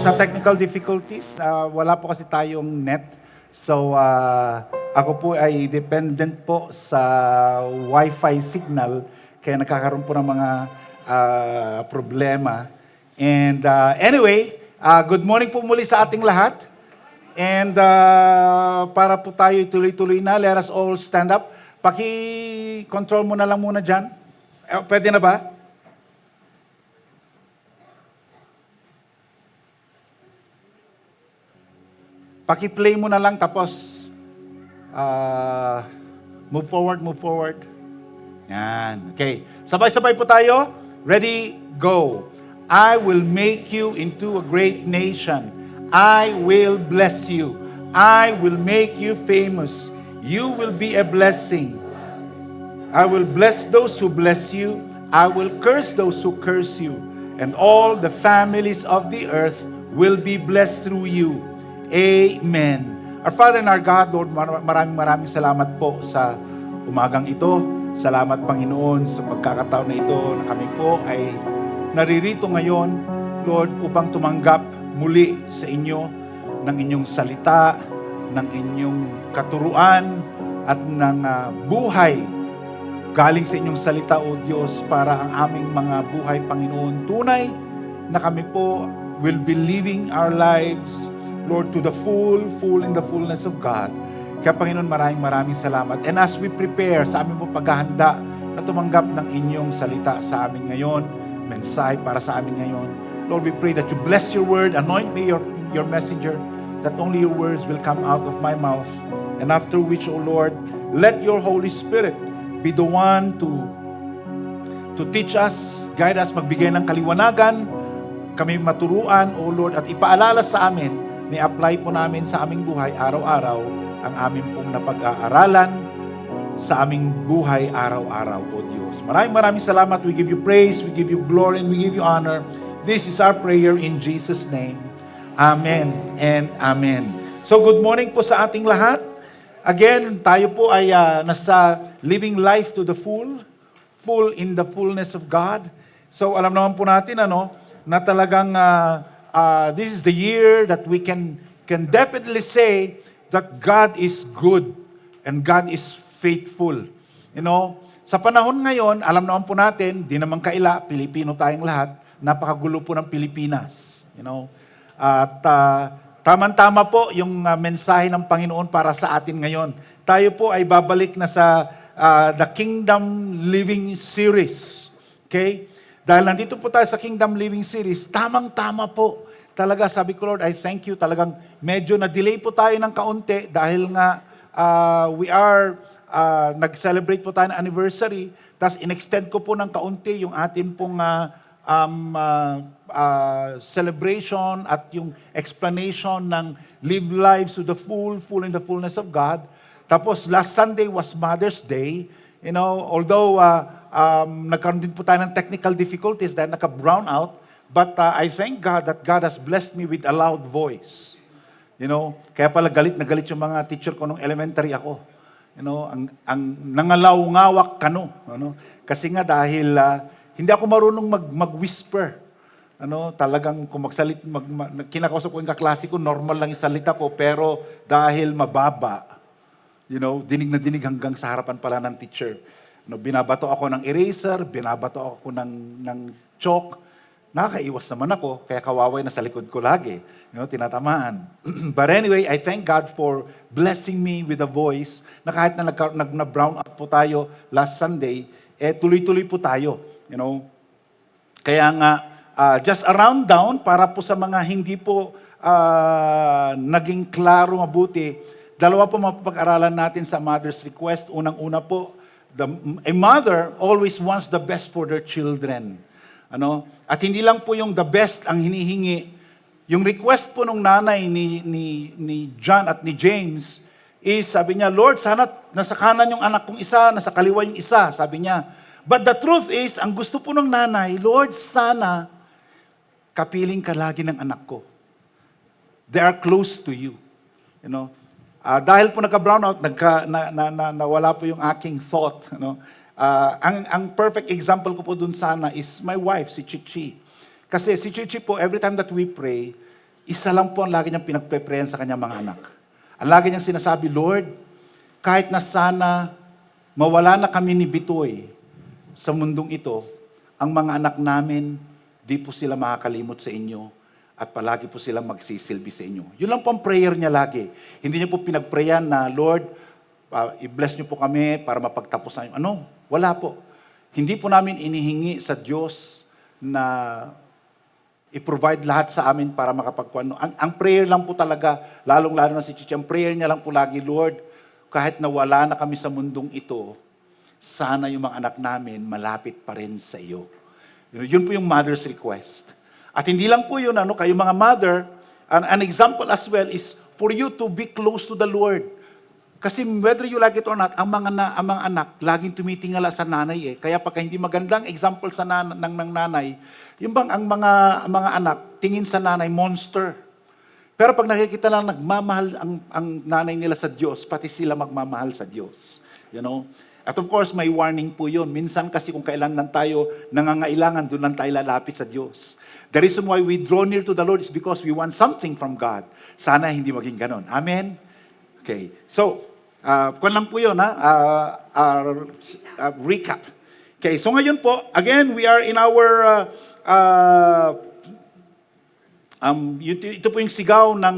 sa technical difficulties, wala po kasi tayong net. So, ako po ay dependent po sa Wi-Fi signal, kaya nagkakaroon po ng mga problema. And anyway, good morning po muli sa ating lahat. And para po tayo tuloy-tuloy na, let us all stand up. Paki-control mo na lang muna dyan. Pwede na ba? Paki-play mo na lang tapos move forward, move forward. Yan. Okay. Sabay-sabay po tayo. Ready? Go. I will make you into a great nation. I will bless you. I will make you famous. You will be a blessing. I will bless those who bless you. I will curse those who curse you. And all the families of the earth will be blessed through you. Amen. Our Father and our God, Lord, maraming salamat po sa umagang ito. Salamat, Panginoon, sa pagkakataon na ito na kami po ay naririto ngayon, Lord, upang tumanggap muli sa inyo ng inyong salita, ng inyong katuruan, at ng buhay galing sa inyong salita, O Diyos, para ang aming mga buhay, Panginoon, tunay na kami po will be living our lives, Lord, to the full in the fullness of God. Kaya Panginoon, maraming salamat. And as we prepare sa aming paghahanda na tumanggap ng inyong salita sa amin ngayon, mensahe para sa amin ngayon, Lord, we pray that you bless your word, anoint me your messenger, that only your words will come out of my mouth. And after which, O Lord, let your Holy Spirit be the one to teach us, guide us, magbigay ng kaliwanagan, kami maturuan, O Lord, at ipaalala sa amin, ni-apply po namin sa aming buhay araw-araw ang aming pong napag-aaralan sa aming buhay araw-araw, O Diyos. Maraming salamat. We give you praise, we give you glory, and we give you honor. This is our prayer in Jesus' name. Amen and amen. So good morning po sa ating lahat. Again, tayo po ay nasa living life to the full in the fullness of God. So alam naman po natin na talagang this is the year that we can definitely say that God is good and God is faithful. You know, sa panahon ngayon, alam naman po natin, di naman kaila, Pilipino tayong lahat, napakagulo po ng Pilipinas. You know, at tama-tama po yung mensahe ng Panginoon para sa atin ngayon. Tayo po ay babalik na sa The Kingdom Living Series. Okay? Dahil nandito po tayo sa Kingdom Living Series, tamang-tama po. Talaga, sabi ko, Lord, I thank you. Talagang medyo na-delay po tayo ng kaunti dahil nga we are nag-celebrate po tayo ng anniversary. Tapos in-extend ko po ng kaunti yung ating pong celebration at yung explanation ng live lives to the full in the fullness of God. Tapos last Sunday was Mother's Day. You know, although nagkaroon din po tayo ng technical difficulties dahil naka-brown out, but I thank God that God has blessed me with a loud voice. You know, kaya pala galit na galit yung mga teacher ko nung elementary ako. You know, ang nangalaw-ngawak kano, Kasi nga dahil hindi ako marunong mag-whisper. Talagang kung kinakausap ko yung kaklase ko, normal lang yung salita ko, pero dahil mababa, dinig na dinig hanggang sa harapan pala ng teacher. Binabato ako ng eraser, binabato ako ng chalk. Nakakaiwas naman ako, kaya kawaway na sa likod ko lagi. Tinatamaan. But anyway, I thank God for blessing me with a voice na kahit na nag-brown out po tayo last Sunday, tuloy-tuloy po tayo. Kaya nga, just a rundown para po sa mga hindi po naging klaro mabuti, dalawa po mapapag-aralan natin sa Mother's Request. Unang-una po, a mother always wants the best for their children. At hindi lang po yung the best ang hinihingi. Yung request po nung nanay ni John at ni James is, sabi niya, Lord, sana nasa kanan yung anak kong isa, nasa kaliwa yung isa, sabi niya. But the truth is, ang gusto po ng nanay, Lord, sana kapiling ka lagi ng anak ko. They are close to you. Dahil po nagka-brown out, nawala po yung aking thought. Ang perfect example ko po dun sana is my wife, si Chichi. Kasi si Chichi po, every time that we pray, Isa lang po ang lagi niyang pinagpe-prayan sa kanyang mga anak. Ang lagi niyang sinasabi, Lord, kahit na sana mawala na kami ni Bitoy sa mundong ito, ang mga anak namin, di po sila makakalimot sa inyo at palagi po sila magsisilbi sa inyo. Yun lang po ang prayer niya lagi. Hindi niya po pinagprayan na, Lord, i-bless niyo po kami para mapagtapusan. Ano? Wala po. Hindi po namin inihingi sa Diyos na i-provide lahat sa amin para makapagkuhan. Ang prayer lang po talaga, lalong-lalo na si Chichi, ang prayer niya lang po lagi, Lord, kahit nawala na kami sa mundong ito, sana yung mga anak namin malapit pa rin sa iyo. Yun po yung mother's request. At hindi lang po yun, kayo mga mother, an example as well is for you to be close to the Lord. Kasi whether you like it or not, ang mga anak, laging tumitingala sa nanay eh. Kaya pagka hindi magandang example sa ng nanay, yung bang ang mga anak, tingin sa nanay, monster. Pero pag nakikita lang nagmamahal ang nanay nila sa Diyos, pati sila magmamahal sa Diyos. You know? At of course, may warning po yun. Minsan kasi kung kailan lang tayo nangangailangan, doon lang tayo lalapit sa Diyos. The reason why we draw near to the Lord is because we want something from God. Sana hindi maging ganon. Amen? Okay. So, kung lang po yun, recap. Okay, so ngayon po, again, we are in our, ito po yung sigaw ng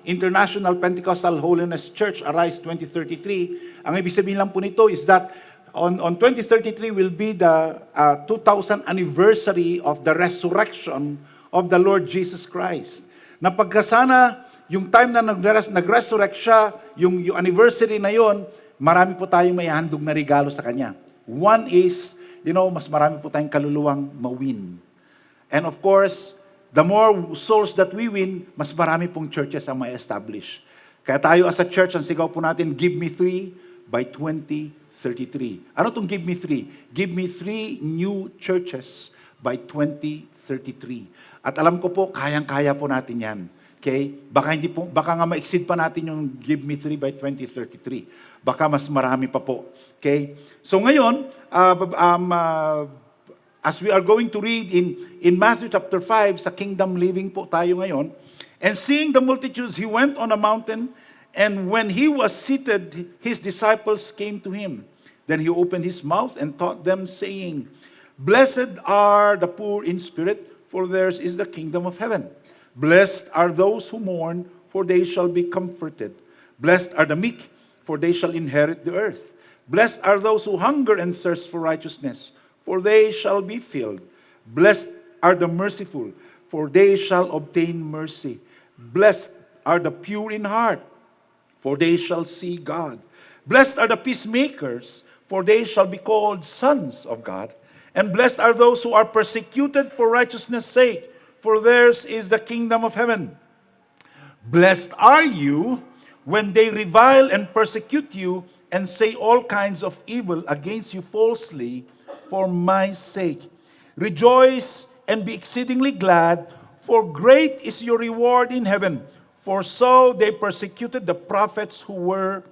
International Pentecostal Holiness Church, Arise 2033. Ang ibig sabihin lang po nito is that on 2033 will be the 2000th anniversary of the resurrection of the Lord Jesus Christ. Na pagkasana, yung time na nag-resurrect siya, yung anniversary na yon, marami po tayong may handog na regalo sa Kanya. One is, mas marami po tayong kaluluwang mawin. And of course, the more souls that we win, mas marami pong churches ang may establish. Kaya tayo as a church, ang sigaw po natin, Give me 3 by 2033. Ano tong Give me 3? Give me 3 new churches by 2033. At alam ko po, kayang-kaya po natin yan. Okay? Baka nga ma-exceed pa natin yung Give Me 3 by 2033. Baka mas marami pa po. Okay? So ngayon, as we are going to read in Matthew chapter 5, sa Kingdom Living po tayo ngayon, and seeing the multitudes, he went on a mountain, and when he was seated, his disciples came to him. Then he opened his mouth and taught them, saying, Blessed are the poor in spirit, for theirs is the kingdom of heaven. Blessed are those who mourn, for they shall be comforted. Blessed are the meek, for they shall inherit the earth. Blessed are those who hunger and thirst for righteousness, for they shall be filled. Blessed are the merciful, for they shall obtain mercy. Blessed are the pure in heart, for they shall see God. Blessed are the peacemakers, for they shall be called sons of God. And blessed are those who are persecuted for righteousness' sake, for theirs is the kingdom of heaven. Blessed are you when they revile and persecute you and say all kinds of evil against you falsely for my sake. Rejoice and be exceedingly glad, for great is your reward in heaven. For so they persecuted the prophets who were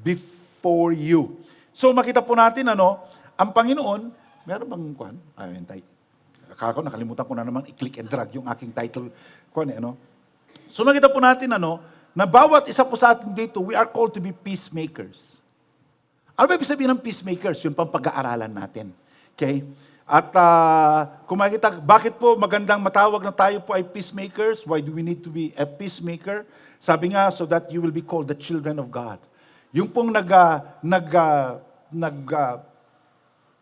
before you. So makita po natin, ang Panginoon, meron bang kwan? Akala ko, nakalimutan ko na naman i-click and drag yung aking title. So nakita po natin, na bawat isa po sa atin dito, we are called to be peacemakers. Ano ba ibig sabihin ng peacemakers? Yung pag-aaralan natin. Okay? At kung makikita, bakit po magandang matawag na tayo po ay peacemakers? Why do we need to be a peacemaker? Sabi nga, so that you will be called the children of God. Yung pong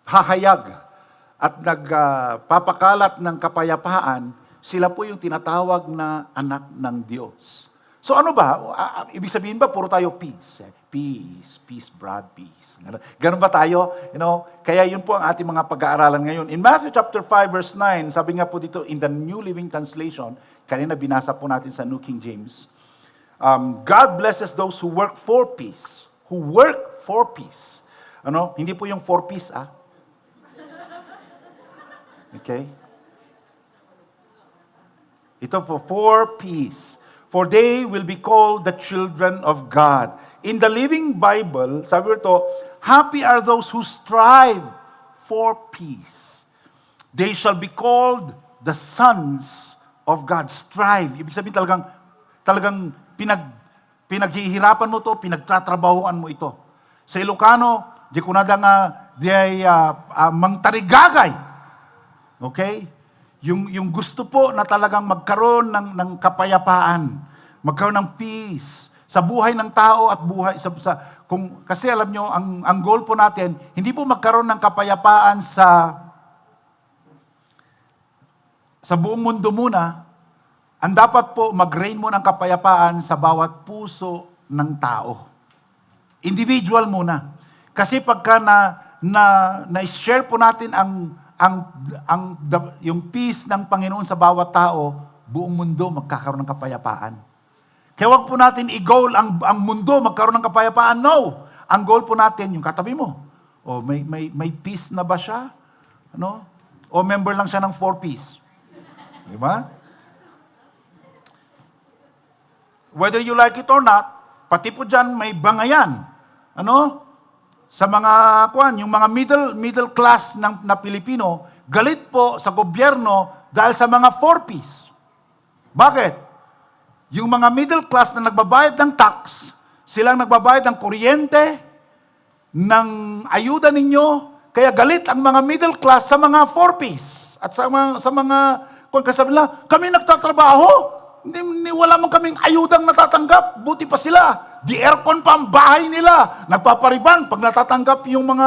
hahayag at nagpapakalat ng kapayapaan, sila po yung tinatawag na anak ng Diyos. So ano ba? Ibig sabihin ba, puro tayo peace? Peace, peace, broad peace. Ganun ba tayo? Kaya yun po ang ating mga pag-aaralan ngayon. In Matthew chapter 5 verse 9, sabi nga po dito in the New Living Translation, kanina binasa po natin sa New King James, God blesses those who work for peace. Who work for peace. Hindi po yung for peace, Okay? Ito for peace. For they will be called the children of God. In the Living Bible, sabi ito, happy are those who strive for peace. They shall be called the sons of God. Strive. Ibig sabihin talagang talagang pinaghihirapan mo to, pinagtatrabahoan mo ito. Sa Ilocano, di ko na nga, di ay mangtarigagay. Okay? Yung gusto po na talagang magkaroon ng kapayapaan, magkaroon ng peace sa buhay ng tao at buhay kasi alam nyo, ang goal po natin, hindi po magkaroon ng kapayapaan sa buong mundo muna. Ang dapat po mag-reign mo ng kapayapaan sa bawat puso ng tao. Individual muna. Kasi pagka na-share po natin yung peace ng Panginoon sa bawat tao, buong mundo magkakaroon ng kapayapaan. Kaya wag po natin i-goal ang mundo magkaroon ng kapayapaan. No! Ang goal po natin, yung katabi mo. O may peace na ba siya? Ano? O member lang siya ng 4Ps. Di ba? Whether you like it or not, pati po dyan may bangayan. Ano? Sa mga yung mga middle class na Pilipino, galit po sa gobyerno dahil sa mga 4Ps. Bakit? Yung mga middle class na nagbabayad ng tax, silang nagbabayad ng kuryente, ng ayuda ninyo, kaya galit ang mga middle class sa mga 4Ps. At sa mga kung kasabi nila, kami nagtatrabaho, wala man kaming ayudang natatanggap, buti pa sila. Di aircon pa ang bahay nila. Nagpapariban pag natatanggap yung mga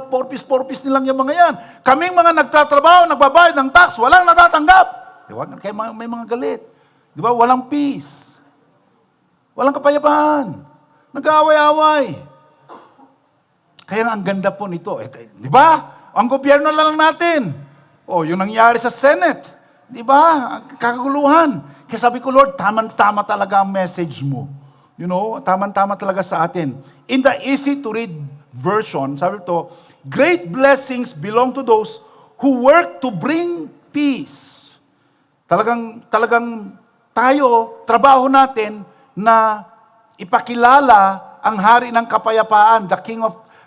4Ps nilang yung mga yan. Kaming mga nagtatrabaho, nagbabayad ng tax, walang natatanggap. Kaya may mga galit. Di ba? Walang peace. Walang kapayapaan. Nag-aaway-aaway. Kaya ang ganda po nito. Di ba? Ang gobyerno lang natin. Yung nangyari sa Senate. Di ba? Kaguluhan. Kaya sabi ko, Lord, tama-tama talaga ang message mo. You know, tama-tama talaga sa atin. In the easy-to-read version, sabi to, great blessings belong to those who work to bring peace. Talagang tayo, trabaho natin na ipakilala ang hari ng kapayapaan,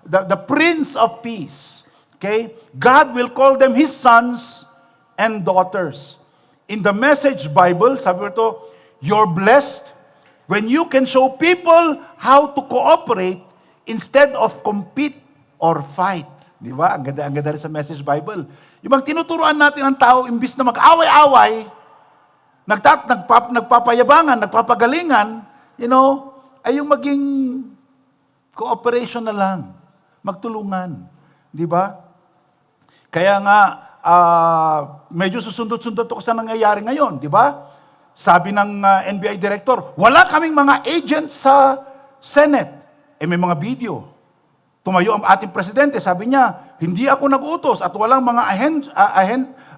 the Prince of Peace. Okay? God will call them His sons and daughters. In the Message Bible, sabi ko, you're blessed when you can show people how to cooperate instead of compete or fight. Di ba? Ang ganda rin sa Message Bible. Yung bang tinuturuan natin ang tao, imbis na mag-away-away, nagpapayabangan, nagpapagalingan, ay yung maging cooperation na lang. Magtulungan. Di ba? Kaya nga, medyo susundot-sundot ako sa nangyayari ngayon. Di ba? Sabi ng NBI director, wala kaming mga agent sa Senate. May mga video. Tumayo ang ating presidente, sabi niya, hindi ako nag-utos at walang mga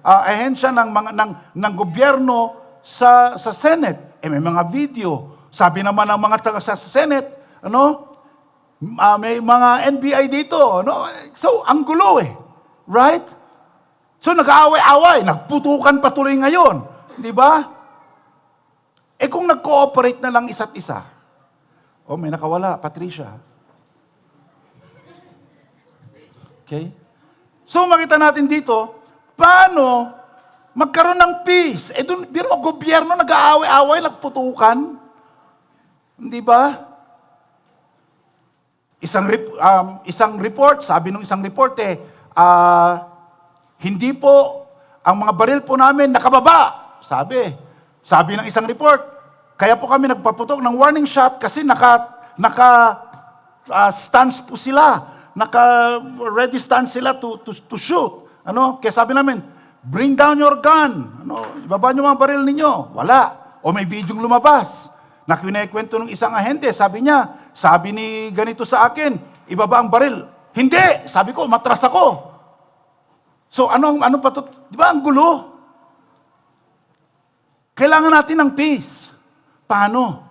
ahensya ng gobyerno sa Senate. May mga video. Sabi naman ng mga taga sa Senate, may mga NBI dito. So, ang gulo Right? So, nag-aaway-away. Nagputukan patuloy ngayon. Di ba? Kung nag-cooperate na lang isa't isa. May nakawala, Patricia. Okay? So, makita natin dito, paano magkaroon ng peace. Doon, biro mo, gobyerno, nag-aaway-away, nagputukan. Di ba? Isang report, sabi nung isang report hindi po, ang mga baril po namin nakababa. Sabi ng isang report, kaya po kami nagpaputok ng warning shot kasi stance po sila. Naka-ready stance sila to shoot. Kaya sabi namin, bring down your gun. Ibaba nyo mga baril ninyo. Wala. O may videong lumabas. Nakikwento ng isang ahente, sabi ni ganito sa akin, ibaba ang baril. Hindi! Sabi ko, matras ako. So, ano pa to? Di ba, ang gulo? Kailangan natin ng peace. Paano?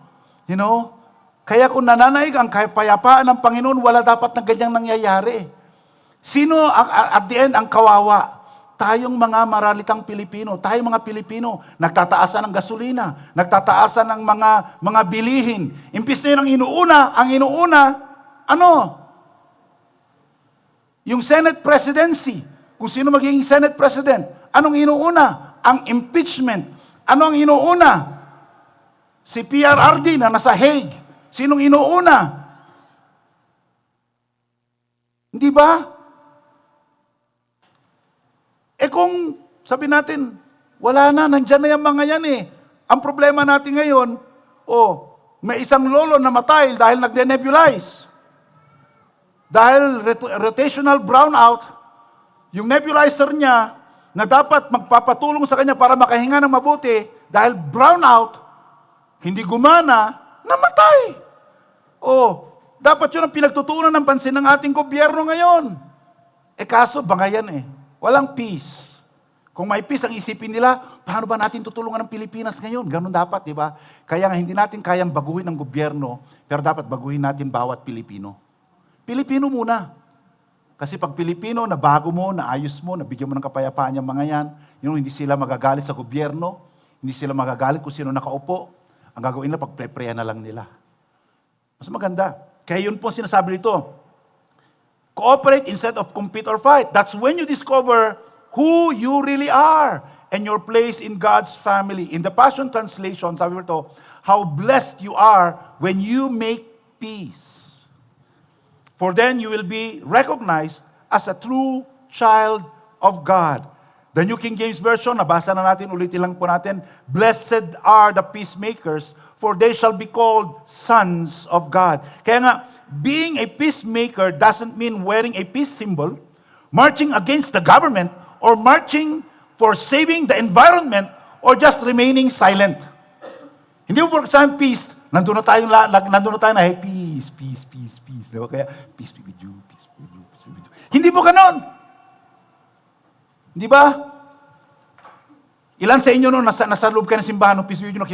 Kaya kung nananaig ang kapayapaan ng Panginoon, wala dapat na ganyang nangyayari. Sino, at the end, ang kawawa? Tayong mga maralitang Pilipino, tayong mga Pilipino, nagtataasan ng gasolina, nagtataasan ng mga bilihin. Imbis na yun ang inuuna, yung Senate presidency, kung sino magiging Senate President, anong inuuna? Ang impeachment. Ano ang inuuna? Si PRRD na nasa Hague, sinong inuuna? Hindi ba? Kung sabi natin, wala na, nandyan na yung mga yan eh. Ang problema natin ngayon, may isang lolo na matay dahil nagne-nebulize. Dahil rotational brownout, yung nebulizer niya na dapat magpapatulong sa kanya para makahinga ng mabuti, dahil brownout, hindi gumana, namatay. Dapat yun ang pinagtutuunan ng pansin ng ating gobyerno ngayon. Kaso, bangayan eh. Walang peace. Kung may peace ang isipin nila, paano ba natin tutulungan ng Pilipinas ngayon? Ganun dapat, di ba? Kaya nga hindi natin kayang baguhin ng gobyerno, pero dapat baguhin natin bawat Pilipino. Pilipino muna. Kasi pag Pilipino, nabago mo, naayos mo, nabigyan mo ng kapayapaan yung mga yan, hindi sila magagalit sa gobyerno, hindi sila magagalit kung sino nakaupo. Ang gagawin nila, pagpre-preya na lang nila. Mas maganda. Kaya yun po sinasabi dito. Cooperate instead of compete or fight. That's when you discover who you really are and your place in God's family. In the Passion Translation, sabi ito, how blessed you are when you make peace. For then you will be recognized as a true child of God. The New King James Version, nabasa na natin, ulitin lang po natin, blessed are the peacemakers, for they shall be called sons of God. Kaya nga, being a peacemaker doesn't mean wearing a peace symbol, marching against the government, or marching for saving the environment, or just remaining silent. Hindi mo for example, peace, nandun na tayo na, hey, peace. Diba? Kaya, peace be with you, peace be with you, peace be with you. Hindi po ganon. Di ba? Ilan sa inyo nasa loob ka ng simbahan, peace be with you,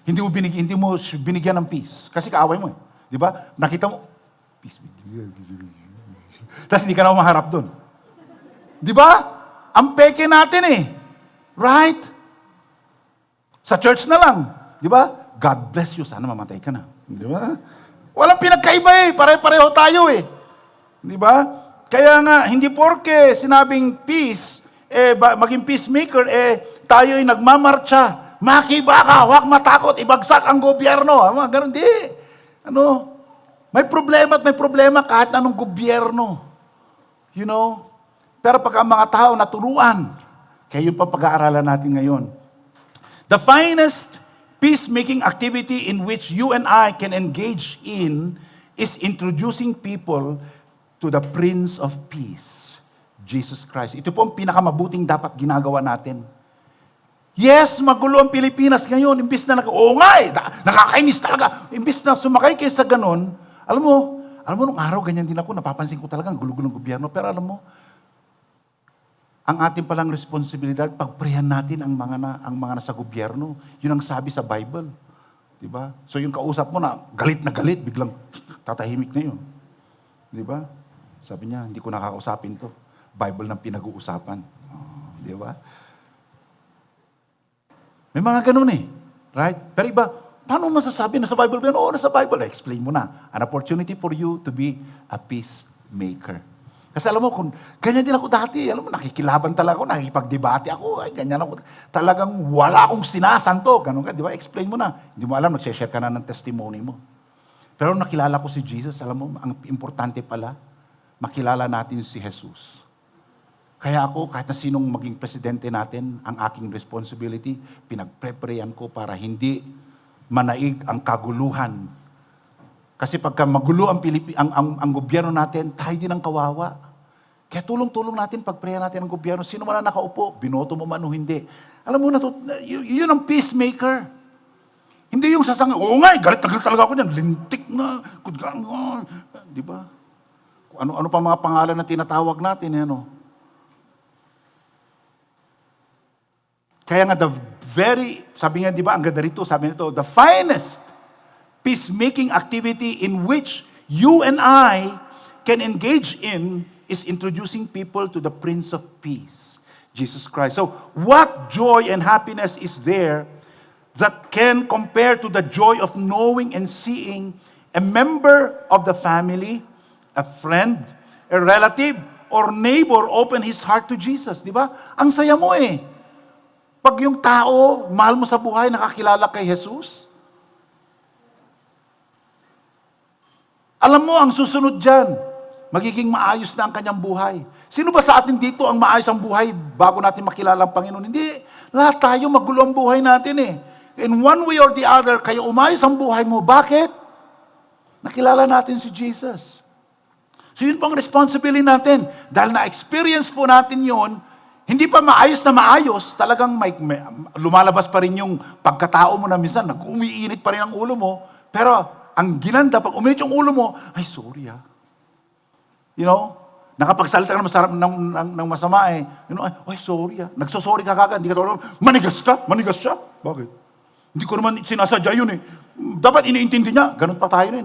hindi mo binigyan ng peace. Kasi kaaway mo eh. Di ba? Nakita mo, peace be with you, peace be with you. Tapos hindi ka na maharap doon. Di ba? Ang peke natin eh. Right? Sa church na lang. Di ba? God bless you. Sana mamatay ka na. Di ba? Walang pinagkaiba eh. Pare-pareho tayo eh. Di ba? Kaya nga, hindi porke sinabing peace, maging peacemaker, tayo'y nagmamarcha. Makiba ka, huwag matakot, ibagsak ang gobyerno. Ganun, di. May problema at may problema kahit anong gobyerno. Pero pag ang mga tao naturuan, kaya yun pa pag-aaralan natin ngayon. The finest peacemaking activity in which you and I can engage in is introducing people to the Prince of Peace, Jesus Christ. Ito po ang pinakamabuting dapat ginagawa natin. Yes, magulo ang Pilipinas ngayon. Imbis na nakakainis talaga. Imbis na sumakay kayo sa ganun, alam mo, nung araw, ganyan din ako, napapansin ko talaga ang gulo-gulo ng gobyerno. Pero alam mo, ang ating palang responsibilidad, pagprehan natin ang mga nasa gobyerno. Yun ang sabi sa Bible. Diba? So yung kausap mo na galit, biglang tatahimik na yun. Diba? Sabi niya, hindi ko nakakausapin to. Bible nang pinag-uusapan. Diba? May mga ganun eh. Right? Pero iba, paano masasabi na sa Bible? Nasa Bible. Explain mo na. An opportunity for you to be a peacemaker. Kasi alam mo, kung ganyan din ako dati, nakikilaban talaga ako, nakikipagdebate ako, ganyan ako. Talagang wala akong sinasanto. Ganun ka, di ba? Explain mo na. Hindi mo alam, nagsishare ka na ng testimony mo. Pero nakilala ko si Jesus, alam mo, ang importante pala, makilala natin si Jesus. Kaya ako, kahit na sinong maging presidente natin, ang aking responsibility, pinagpreparean ko para hindi manaig ang kaguluhan. Kasi pagka magulo ang gobyerno natin, tayo din ang kawawa. Kaya tulong-tulong natin, pag-prayer natin ang gobyerno, sino man na nakaupo, binoto mo man o hindi. Alam mo, yun ang peacemaker. Hindi yung sasang, galit na galit talaga ako niyan, lintik na, di ba? Ano pa mga pangalan na tinatawag natin, Kaya nga, sabi nga, di ba, ang ganda rito, sabi nito, the finest peacemaking activity in which you and I can engage in is introducing people to the Prince of Peace, Jesus Christ. So, what joy and happiness is there that can compare to the joy of knowing and seeing a member of the family, a friend, a relative, or neighbor open his heart to Jesus? Di ba? Ang saya mo eh. Pag yung tao, mahal mo sa buhay, nakakilala kay Jesus, alam mo, ang susunod dyan, magiging maayos na ang kanyang buhay. Sino ba sa atin dito ang maayos ang buhay bago natin makilala ang Panginoon? Hindi. Lahat tayo magulo ang buhay natin eh. In one way or the other, kayo umayos ang buhay mo. Bakit? Nakilala natin si Jesus. So yun pang responsibility natin. Dahil na-experience po natin yun, hindi pa maayos na maayos, talagang may lumalabas pa rin yung pagkatao mo na minsan, nag-umiinit pa rin ang ulo mo, pero ang ginanda, pag uminit yung ulo mo, ay sorry You know, nakapagsalita ka ng masama eh. You know, ay sorry Nagsosorry ka kagad, hindi ka tawag, manigas siya. Bakit? Hindi ko naman sinasadya yun eh. Dapat iniintindi niya. Ganun pa tayo eh.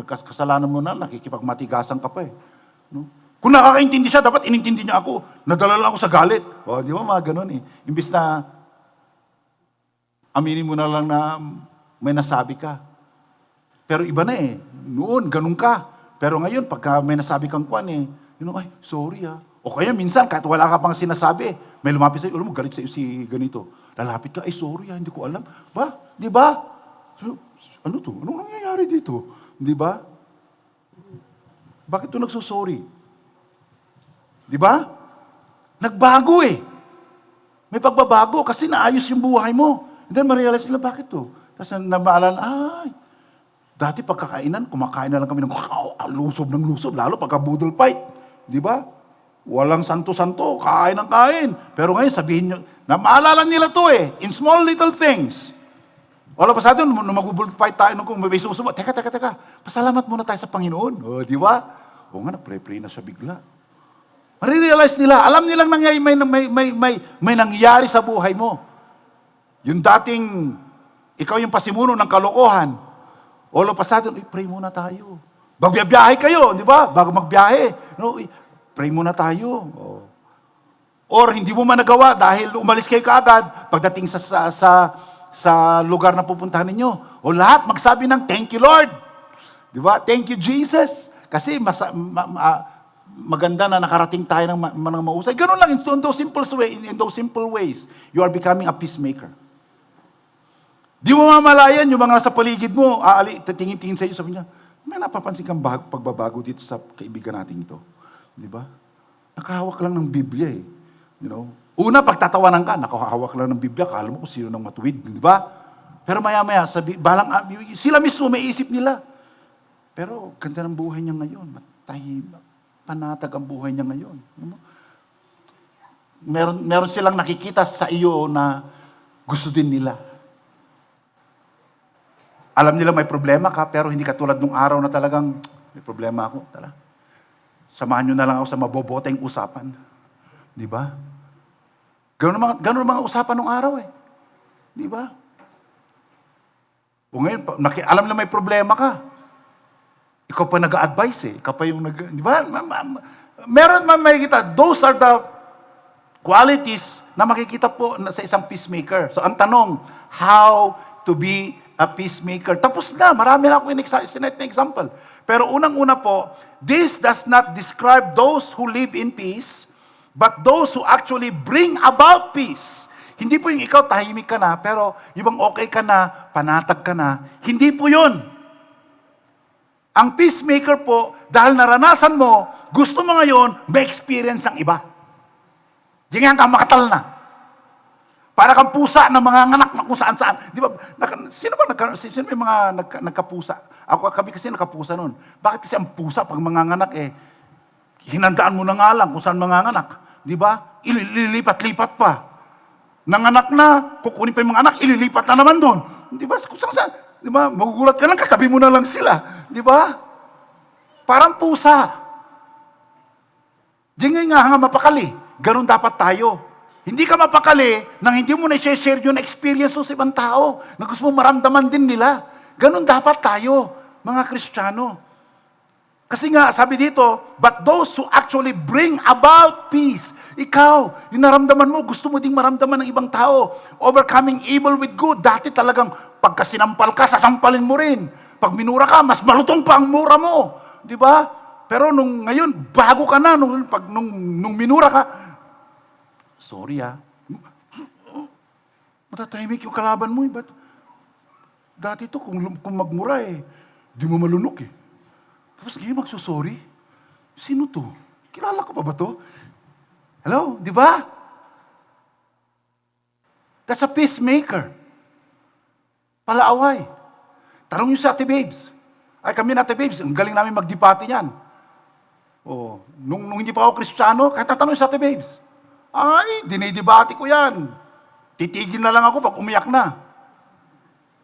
Nagkasalanan mo na, nakikipagmatigasan ka pa eh. No? Kung nakakaintindi siya, dapat inintindi niya ako. Nadala lang ako sa galit. O, di ba mga ganun eh. Imbis na aminin mo na lang na may nasabi ka. Pero iba na eh. Noon, ganun ka. Pero ngayon, pagka may nasabi kang kwan eh, ay, sorry O kaya minsan, kahit wala ka pang sinasabi, may lumapit sa'yo, alam mo, galit sa'yo si ganito. Lalapit ka, ay sorry hindi ko alam. Ba? Di ba? Ano to? Anong nangyayari dito? Di ba? Bakit to nagsosorry? Di ba? Nagbago eh. May pagbabago kasi naayos yung buhay mo. And then ma-realize nila, bakit to? Tapos namaalan, dati pagkakainan, kumakain na lang kami ng lusob ng lusob, lalo pagka-boodle fight. Di ba? Walang santo-santo, kain ng kain. Pero ngayon, sabihin nyo, maalala nila to eh, in small little things. Wala pa sa atin, nung mag-boodle fight tayo, nung may susubo, teka, pasalamat muna tayo sa Panginoon. O, di ba? O nga, pray na siya bigla. Marirealize nila, alam nilang may nangyayari sa buhay mo. Yung dating, ikaw yung pasimuno ng kalokohan, all of a sudden, pray muna tayo. Magbiyahe kayo, di ba? Bago magbiyahe. No, pray muna tayo. Or hindi mo man nagawa dahil umalis kayo kaagad pagdating sa lugar na pupuntahan ninyo. O lahat magsabi ng thank you Lord. Di ba? Thank you Jesus. Kasi maganda na nakarating tayo ng mausay. Ganun lang, in those simple ways, you are becoming a peacemaker. Di mo mamalayan yung mga sa paligid mo, tingin-tingin sa iyo, sabi niya, may napapansin kang pagbabago dito sa kaibigan natin ito. Di ba? Nakahawak lang ng Biblia eh. You know? Una, pagtatawanan ka, nakahawak lang ng Biblia, kala mo kung sino nang matuwid. Di ba? Pero maya-maya, sila mismo may isip nila. Pero ganda ng buhay niya ngayon. Panatag ang buhay niya ngayon. Meron silang nakikita sa iyo na gusto din nila. Alam nila may problema ka, pero hindi katulad nung araw na talagang may problema ako. Tala. Samahan nyo na lang ako sa maboboteng usapan. Di ba? Ganun mga usapan nung araw eh. Di ba? O ngayon, alam na may problema ka. Ikaw pa nag-a-advise eh. Ikaw pa yung di ba? Meron man makikita. Those are the qualities na makikita po sa isang peacemaker. So ang tanong, how to be a peacemaker? Tapos na. Marami na akong sinet na example. Pero unang-una po, this does not describe those who live in peace, but those who actually bring about peace. Hindi po yung ikaw tahimik ka na, pero yung bang okay ka na, panatag ka na. Hindi po yun. Ang peacemaker po, dahil naranasan mo, gusto mo ngayon, may experience ang iba. Diyan ka makatal na. Para kang pusa ng mga anak na kung saan-saan. Di ba? Sino may mga nagkapusa? Kami kasi nakapusa noon. Bakit kasi ang pusa, pag manganganak hinandaan mo na nga lang kung saan manganganak. Di ba? Ililipat-lipat pa. Nanganak na, kukunin pa yung mga anak, ililipat na naman doon. Di ba? Kung saan. Di ba? Magugulat ka lang, katabi mo na lang sila. Di ba? Parang pusa. Di nga mapakali. Ganon dapat tayo. Hindi ka mapakali nang hindi mo na-share yung experience sa ibang tao na gusto mo maramdaman din nila. Ganon dapat tayo, mga Kristiyano. Kasi nga, sabi dito, but those who actually bring about peace. Ikaw, yung naramdaman mo, gusto mo ding maramdaman ng ibang tao. Overcoming evil with good. Dati talagang pagka sinampal ka, sasampalin mo rin. Pag minura ka, mas malutong pa ang mura mo. Di ba? Pero ngayon, bago ka na, nung minura ka, sorry Matatahimik yung kalaban mo eh. But, dati to, kung magmura eh, di mo malunok eh. Tapos ngayon magsusorry? Sino to? Kilala ko pa ba to? Hello? Di ba? That's a peacemaker. Palaaway. Tanong niyo sa Ate Babes. Ay, kami na Ate Babes, ang galing namin magdebate niyan. Oh, nung hindi pa ako Kristiyano, kahit tatanong sa Ate Babes. Ay, dinidebate ko yan. Titigil na lang ako pag umiyak na.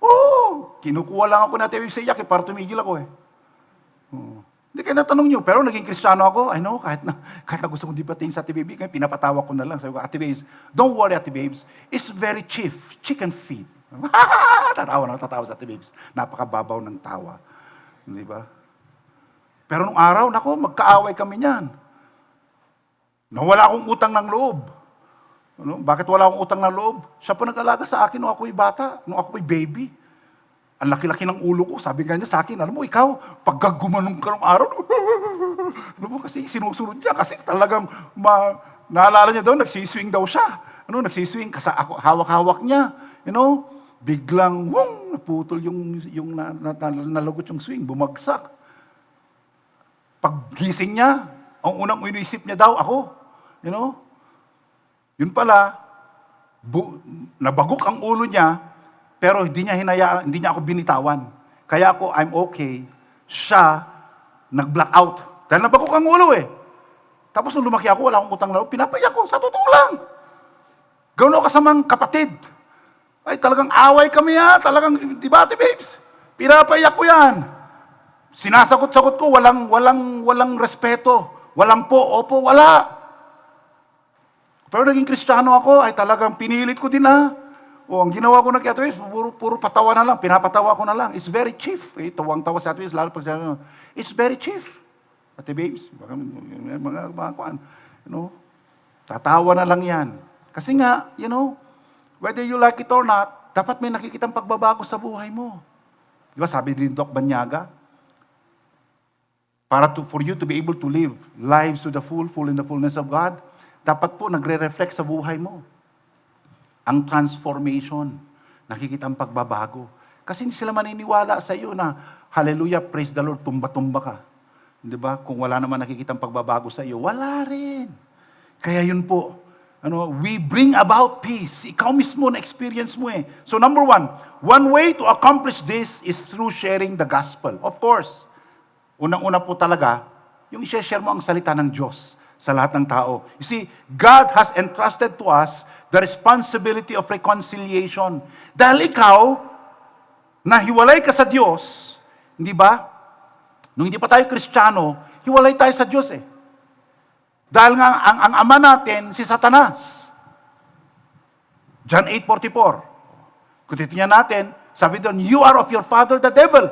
Oh, kinukuha lang ako na Ate Babes sa iyak para tumigil ako eh. Oh. Hindi kayo natanong nyo, pero naging Kristiyano ako, I know, kahit na gusto kong debating sa Ate Babes, kaya pinapatawa ko na lang. Sabi ko, Ate Babes, don't worry Ate Babes, it's very cheap, chicken feet. tatawa sa Ate Babes. Napakababaw ng tawa. Di ba? Pero nung araw, nako, magkaaway kami niyan. Nawala akong utang ng loob. Ano? Bakit wala akong utang ng loob? Siya po nag-alaga sa akin nung ako'y bata, nung ako'y baby. Ang laki-laki ng ulo ko. Sabi nga niya sa akin, alam mo, ikaw, pag gumanong ka ng araw, alam mo, kasi sinusunod niya. Kasi talagang, naalala niya daw, nagsiswing daw siya. Ano, nagsiswing, kasi ako, hawak-hawak niya. You know, biglang, naputol yung nalagot yung swing, bumagsak. Paggising niya, ang unang inisip niya daw, ako. You know? Yun pala, nabagok ang ulo niya, pero hindi niya ako binitawan. Kaya ako, I'm okay. Siya, nag-blackout. Dahil nabagok ang ulo eh. Tapos nung lumaki ako, wala akong utang na loob, pinapayak ko, sa totoo lang. Gawin ako kasamang kapatid. Ay, talagang away kami ha. Talagang, di ba, Ate Babes? Pinapayak ko yan. Sinasagot-sagot ko, walang respeto. Walang po, opo, wala. Pero naging Kristiyano ako, ay talagang pinilit ko din ha. O, ang ginawa ko na kay Ate Babes, puro patawa na lang, pinapatawa ko na lang. It's very cheap. Eh, tuwang-tawa si Ate Babes, lalo pag sabi mo, it's very cheap. Ate Babes, mga kuan, you know, tatawa na lang yan. Kasi nga, you know, whether you like it or not, dapat may nakikitang pagbabago sa buhay mo. Di ba, sabi din Doc Banyaga, for you to be able to live lives to the full in the fullness of God, dapat po nagre-reflect sa buhay mo. Ang transformation, nakikita ang pagbabago. Kasi hindi sila maniniwala sa iyo na, hallelujah, praise the Lord, tumba-tumba ka. Di ba? Kung wala naman nakikita ang pagbabago sa iyo, wala rin. Kaya yun po, we bring about peace. Ikaw mismo na-experience mo eh. So number one way to accomplish this is through sharing the gospel. Of course, unang-una po talaga, yung i-share mo ang salita ng Diyos sa lahat ng tao. You see, God has entrusted to us the responsibility of reconciliation. Dahil ikaw, nahiwalay ka sa Diyos, hindi ba? Nung hindi pa tayo Kristiyano, hiwalay tayo sa Diyos eh. Dahil nga, ang ama natin, si Satanas. John 8:44. Kung titingnan natin, sabi doon, you are of your father, the devil.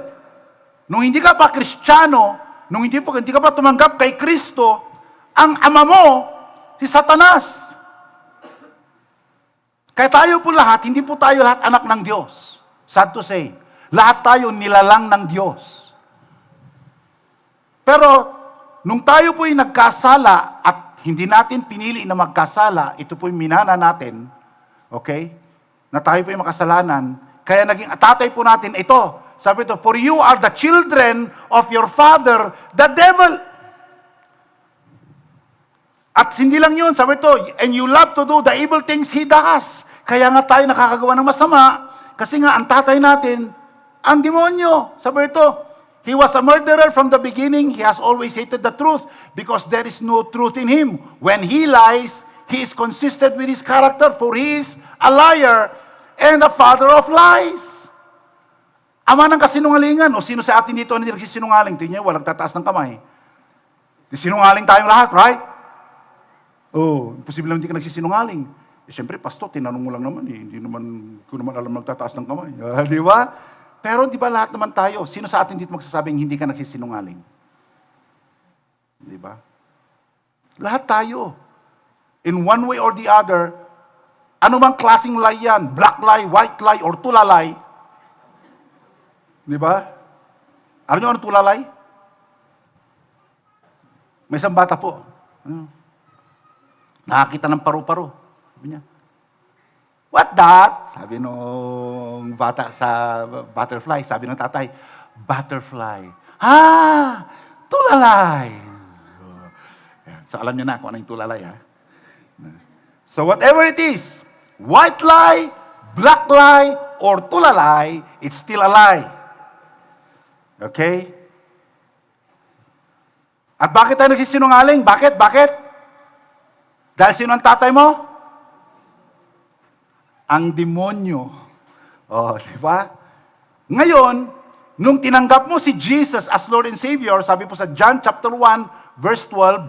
Nung hindi ka pa Kristiyano, nung hindi ka pa tumanggap kay Kristo, ang ama mo, si Satanas. Kaya tayo po lahat, hindi po tayo lahat anak ng Diyos. Sad to say. Lahat tayo nilalang ng Diyos. Pero, nung tayo po'y nagkasala at hindi natin pinili na magkasala, ito po'y minana natin, okay? Na tayo po'y makasalanan, kaya naging tatay po natin ito. Sabi ito, for you are the children of your father, the devil. At hindi lang yun, sabi ito, and you love to do the evil things he does. Kaya nga tayo nakakagawa ng masama, kasi nga ang tatay natin, ang demonyo. Sabi ito, he was a murderer from the beginning. He has always hated the truth because there is no truth in him. When he lies, he is consistent with his character, for he is a liar and a father of lies. Ama ng kasinungalingan. O sino sa atin dito na nagsisinungaling? Tingnan niyo, walang tataas ng kamay. Sinungaling tayong lahat, right? Oh, imposible naman hindi ka nagsisinungaling. Eh, siyempre, pastor, tinanong mo lang naman eh. Hindi naman, ko naman alam magtataas ng kamay. Di ba? Pero di ba lahat naman tayo, sino sa atin dito magsasabing hindi ka nagsisinungaling? Di ba? Lahat tayo. In one way or the other, ano bang klaseng lie yan? Black lie, white lie, or tulalay? Di ba? Alam niyo ano tulalay? May isang bata po. Nakakita ng paru-paro. Sabi niya, What that? Sabi nung bata sa butterfly, sabi ng tatay, butterfly. Tulalay. So alam niyo na kung ano yung tulalay, ha? So whatever it is, white lie, black lie, or tulalay, it's still a lie. Okay? At bakit tayo nagsisinungaling? Bakit? Dahil sino ang tatay mo? Ang demonyo. Di ba? Ngayon, nung tinanggap mo si Jesus as Lord and Savior, sabi po sa John chapter 1, verse 12,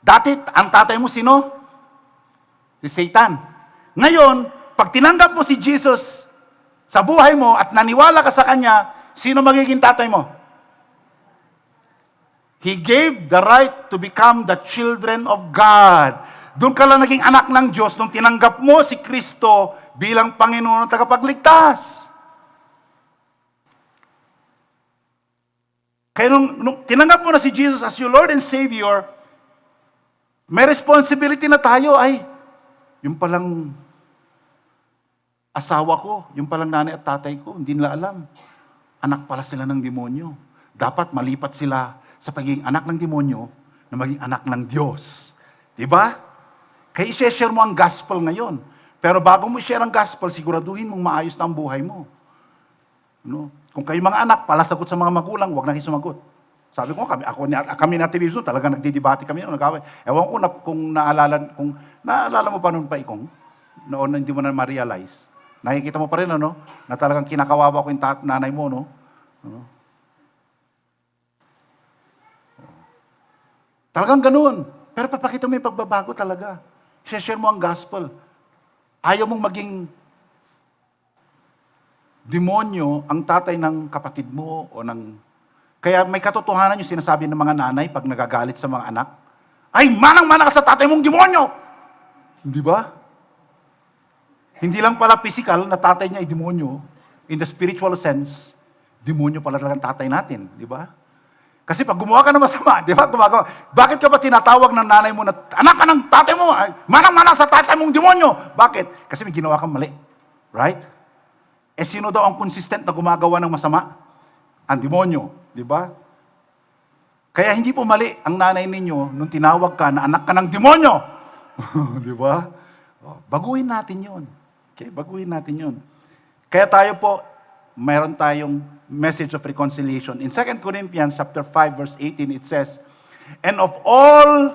dati ang tatay mo sino? Si Satan. Ngayon, pag tinanggap mo si Jesus sa buhay mo at naniwala ka sa Kanya, sino magiging tatay mo? He gave the right to become the children of God. Doon ka lang naging anak ng Diyos nung tinanggap mo si Kristo bilang Panginoon at tagapagligtas. Kaya nung tinanggap mo na si Jesus as your Lord and Savior, may responsibility na tayo. Yung palang asawa ko, yung palang nanay at tatay ko, hindi nila alam. Anak pala sila ng demonyo. Dapat malipat sila sa pagiging anak ng demonyo na maging anak ng Diyos. Diba? Kaya i-share mo ang gospel ngayon. Pero bago mo i-share ang gospel, siguraduhin mong maayos na ang buhay mo. No? Kung kayo mga anak, palasagot sa mga magulang, huwag na kayo sumagot. Sabi ko, kami na television, talaga nagdidebate kami. Ewan ko kung naalala mo pa noon pa ikong, noon hindi mo na ma-realize. Nakikita mo pa rin, na talagang kinakawawa ko yung nanay mo, no? Talagang ganun. Pero papakita mo yung pagbabago talaga. Share mo ang gospel. Ayaw mong maging demonyo ang tatay ng kapatid mo o ng... Kaya may katotohanan yung sinasabi ng mga nanay pag nagagalit sa mga anak. Manang-mana ka sa tatay mong demonyo! Di ba? Hindi lang pala physical na tatay niya ay demonyo. In the spiritual sense, demonyo pala talagang tatay natin. Di ba? Kasi pag gumawa ka ng masama, di ba? Bakit ka ba tinatawag ng nanay mo na, anak ka ng tatay mo, manang-mana sa tatay mong demonyo? Bakit? Kasi may ginawa kang mali. Right? Sino daw ang consistent na gumagawa ng masama? Ang demonyo. Di ba? Kaya hindi po mali ang nanay ninyo nung tinawag ka na anak ka ng demonyo. Di ba? Baguhin natin yun. Okay? Baguhin natin yun. Kaya tayo po, mayroon tayong message of reconciliation. In 2 Corinthians chapter 5 verse 18 it says, And all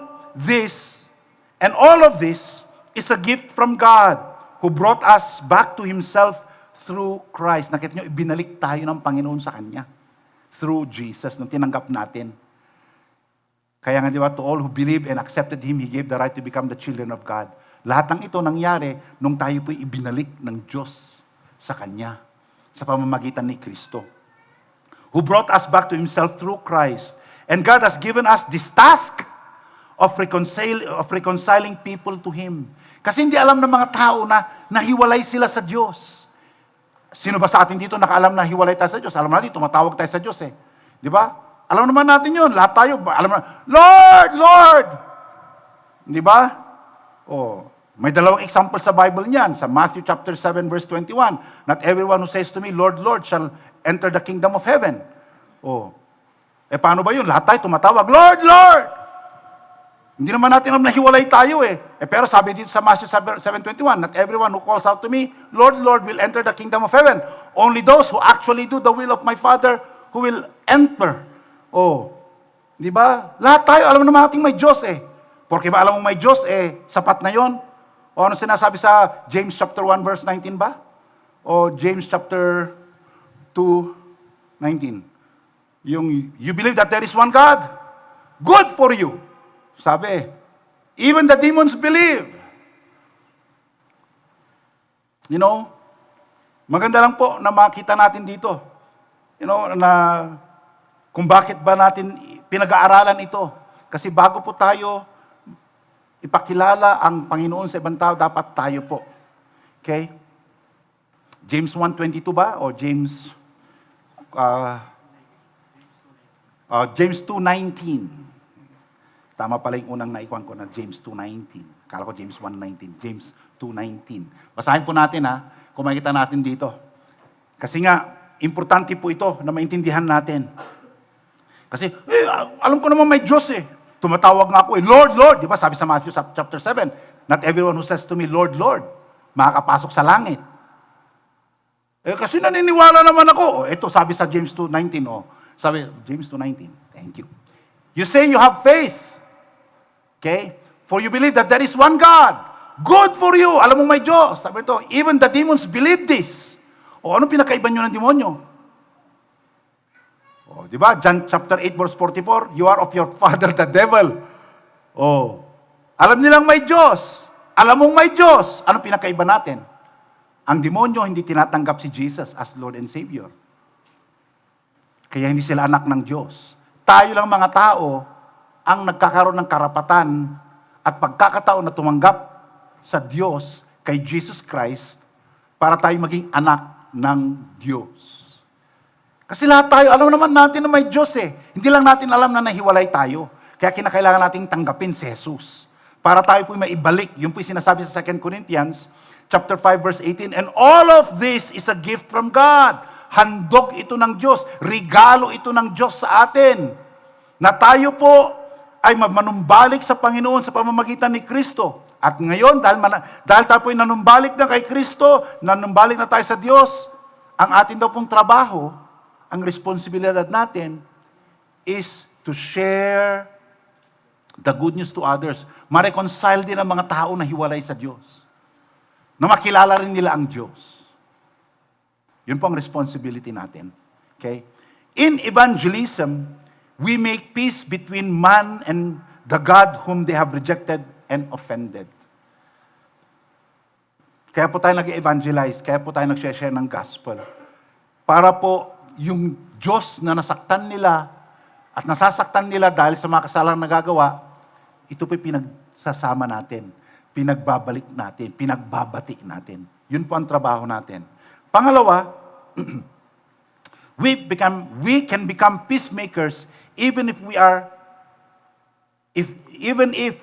of this is a gift from God who brought us back to Himself through Christ. Nakita nyo, ibinalik tayo ng Panginoon sa Kanya. Through Jesus, nung tinanggap natin. Kaya nga di ba, to all who believe and accepted Him, He gave the right to become the children of God. Lahat ng ito nangyari nung tayo po'y ibinalik ng Diyos sa Kanya. Sa pamamagitan ni Kristo. Who brought us back to Himself through Christ. And God has given us this task of reconciling people to Him. Kasi hindi alam ng mga tao na nahiwalay sila sa Diyos. Sino ba sa atin dito nakaalam na hiwalay tayo sa Diyos? Alam natin, tumatawag tayo sa Diyos eh. Di ba? Alam naman natin yun. Lahat tayo, alam na, Lord! Lord! Di ba? May dalawang example sa Bible niyan. Sa Matthew chapter 7 verse 21. Not everyone who says to me, Lord, Lord, shall enter the kingdom of heaven. Paano ba yun? Lahat tayo tumatawag, Lord, Lord! Hindi naman natin alam na hiwalay tayo eh. Pero sabi dito sa Matthew 7:21, not everyone who calls out to me, Lord, Lord, will enter the kingdom of heaven. Only those who actually do the will of my Father who will enter. Di ba? Lahat tayo, alam naman natin may Diyos eh. Porque ba alam mo may Diyos sapat na yon? O ano sinasabi sa James chapter 1 verse 19 ba? O James chapter 2:19. Yung, you believe that there is one God? Good for you. Sabi, even the demons believe. You know, maganda lang po na makita natin dito. You know, na kung bakit ba natin pinag-aaralan ito. Kasi bago po tayo ipakilala ang Panginoon sa ibang tao, dapat tayo po. Okay? James 1:22 ba? O James 2:19. Tama pala yung unang naikuan ko na James 2:19. Akala ko James 1:19. James 2:19. Basahin po natin kung makikita natin dito. Kasi nga, importante po ito na maintindihan natin. Kasi, alam ko naman may Diyos eh. Tumatawag nga ako Lord, Lord. Di ba sabi sa Matthew chapter 7, not everyone who says to me, Lord, Lord, makakapasok sa langit. Kasi naniniwala naman ako. Ito, sabi sa James 2:19. Sabi, James 2:19. Thank you. You say you have faith. Okay? For you believe that there is one God. Good for you. Alam mo may Diyos. Sabi ito, even the demons believe this. Anong pinakaiba nyo ng demonyo? Di ba? John chapter 8 verse 44, you are of your father the devil. Alam nilang may Diyos. Alam mong may Diyos. Anong pinakaiba natin? Ang demonyo hindi tinatanggap si Jesus as Lord and Savior. Kaya hindi sila anak ng Diyos. Tayo lang mga tao ang nagkakaroon ng karapatan at pagkakataon na tumanggap sa Diyos kay Jesus Christ para tayo maging anak ng Diyos. Kasi lahat tayo, alam naman natin na may Diyos eh. Hindi lang natin alam na nahiwalay tayo. Kaya kinakailangan nating tanggapin si Jesus. Para tayo po maibalik. Yung po sinasabi sa 2 Corinthians chapter 5 verse 18, and all of this is a gift from God. Handog ito ng Diyos. Regalo ito ng Diyos sa atin. Na tayo po ay manumbalik sa Panginoon sa pamamagitan ni Kristo. At ngayon, dahil tayo po ay nanumbalik na kay Kristo, nanumbalik na tayo sa Diyos, ang atin daw pong trabaho, ang responsibilidad natin, is to share the good news to others. Ma-reconcile din ang mga tao na hiwalay sa Diyos. Na makilala rin nila ang Diyos. Yun po ang responsibility natin. Okay? In evangelism, we make peace between man and the God whom they have rejected and offended. Kaya po tayo nag-evangelize, kaya po tayo nag-share ng gospel. Para po yung Diyos na nasaktan nila at nasasaktan nila dahil sa mga kasalang nagagawa, ito po pinagsasama natin, pinagbabalik natin, pinagbabati natin. Yun po ang trabaho natin. Pangalawa, we can become peacemakers even if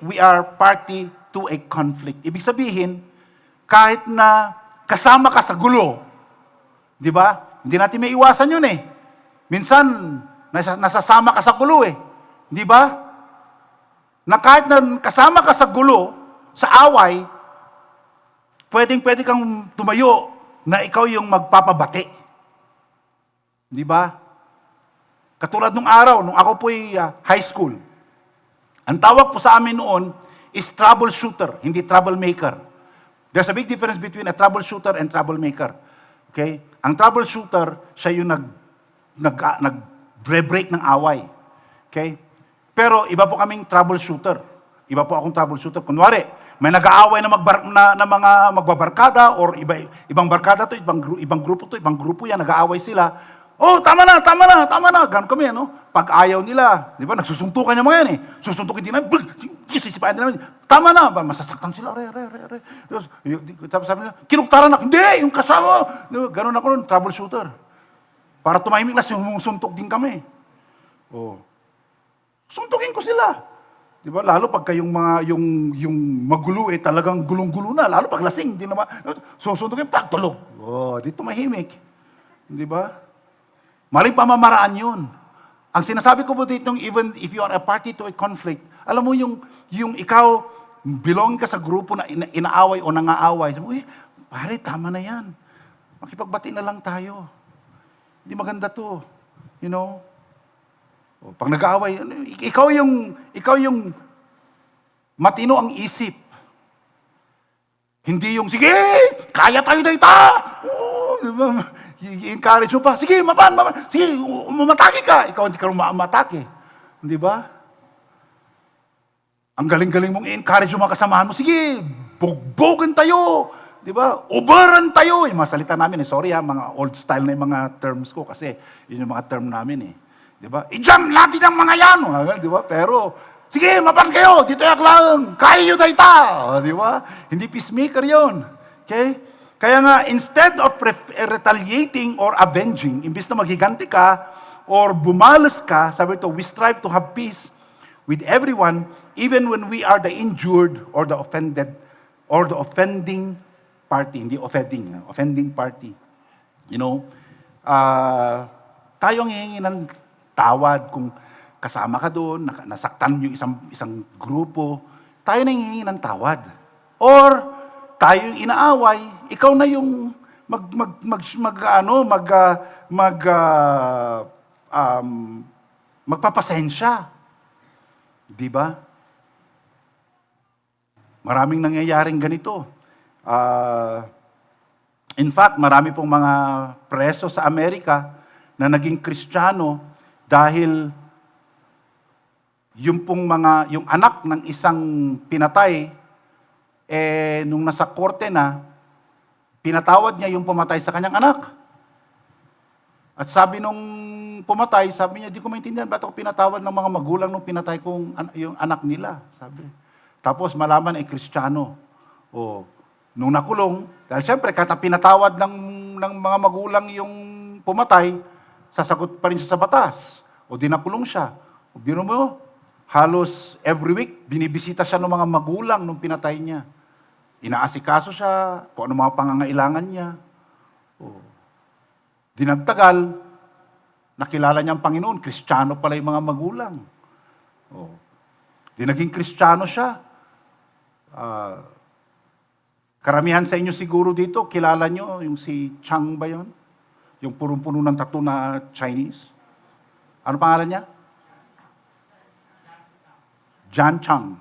we are party to a conflict. Ibig sabihin, kahit na kasama ka sa gulo, di ba? Hindi natin may iwasan yun eh. Minsan, nasasama ka sa gulo eh. Di ba? Na kahit na kasama ka sa gulo, sa away, pwede kang tumayo na ikaw yung magpapabati. Di ba? Katulad nung araw, nung ako po'y high school, ang tawag po sa amin noon is troubleshooter, hindi troublemaker. There's a big difference between a troubleshooter and troublemaker. Okay? Ang troubleshooter, siya yung nag-break ng away. Okay? Pero iba po kaming troubleshooter. Iba po akong troubleshooter. Kunwari, may nag-aaway na mga magbabarkada or ibang barkada to, ibang grupo yan, nag-aaway sila. Oh, tama na. Ganun kami, ano? Pag ayaw nila, di ba, nagsusuntukan yung mga yan eh. Susuntukin din namin, sisipain din namin. Tama na, masasaktan sila, Tapos sabi nila, kinuktaran na, hindi, yung kasama. Ganun ako nun, troubleshooter. Para tumahimik na, sumuntok din kami. Oh. Suntukin ko sila. Di ba? Lalo pagka yung magulo talagang gulong-gulo na. Lalo pag lasing, di naman. Susuntukin, tulog. Oh, di tumahimik. Di ba? Maling pamamaraan yun. Ang sinasabi ko po dito, even if you are a party to a conflict, alam mo yung ikaw, belong ka sa grupo na inaaway o nangaaway. Uy, pare, tama na yan. Makipagbati na lang tayo. Hindi maganda to. You know? O, pag nag-aaway, ikaw yung matino ang isip. Hindi yung, sige, kaya tayo dito. I-encourage mo pa, sige, mapan. Sige, mamatake ka. Ikaw hindi ka mamatake. Di ba? Ang galing-galing mong i-encourage yung mga kasamahan mo. Sige, bugbogan tayo. Di ba? Uberan tayo. Yung mga salita namin, sorry mga old style na yung mga terms ko kasi yun yung mga term namin eh. Di ba? I-jam natin ang mga yan. Di ba? Pero, sige, mapan kayo. Dito yak lang. Kaya nyo tayo. Di ba? Hindi peacemaker yun. Okay? Kaya nga, instead of retaliating or avenging, imbis na maghiganti ka or bumalas ka, sabi ito, we strive to have peace with everyone, even when we are the injured or the offended or the offending party, hindi offending party. You know, tayo ang hihingi ng tawad kung kasama ka doon, nasaktan yung isang grupo, tayo na hihingi ng tawad. Or tayo yung inaaway, ikaw na yung magpapasensya. Di ba? Maraming nangyayaring ganito. In fact, marami pong mga preso sa Amerika na naging Kristiyano dahil yung anak ng isang pinatay, nung nasa korte na, pinatawad niya yung pumatay sa kanyang anak. At sabi nung pumatay, sabi niya, di ko maintindihan, ba't ako pinatawad ng mga magulang nung pinatay kong yung anak nila? Sabi. Tapos malaman ay Kristiyano. Nung nakulong, dahil siyempre, kahit pinatawad ng mga magulang yung pumatay, sasagot pa rin siya sa batas. Di nakulong siya. Biro mo, halos every week, binibisita siya ng mga magulang nung pinatay niya. Inaasikaso siya, kung ano mga pangangailangan niya. Dinagtagal, nakilala niya ang Panginoon, Kristiyano pala yung mga magulang. Di naging Kristiyano siya. Karamihan sa inyo siguro dito, kilala nyo yung si Chang ba yun? Yung punong-puno ng tattoo na Chinese. Ano pangalan niya? John Chang.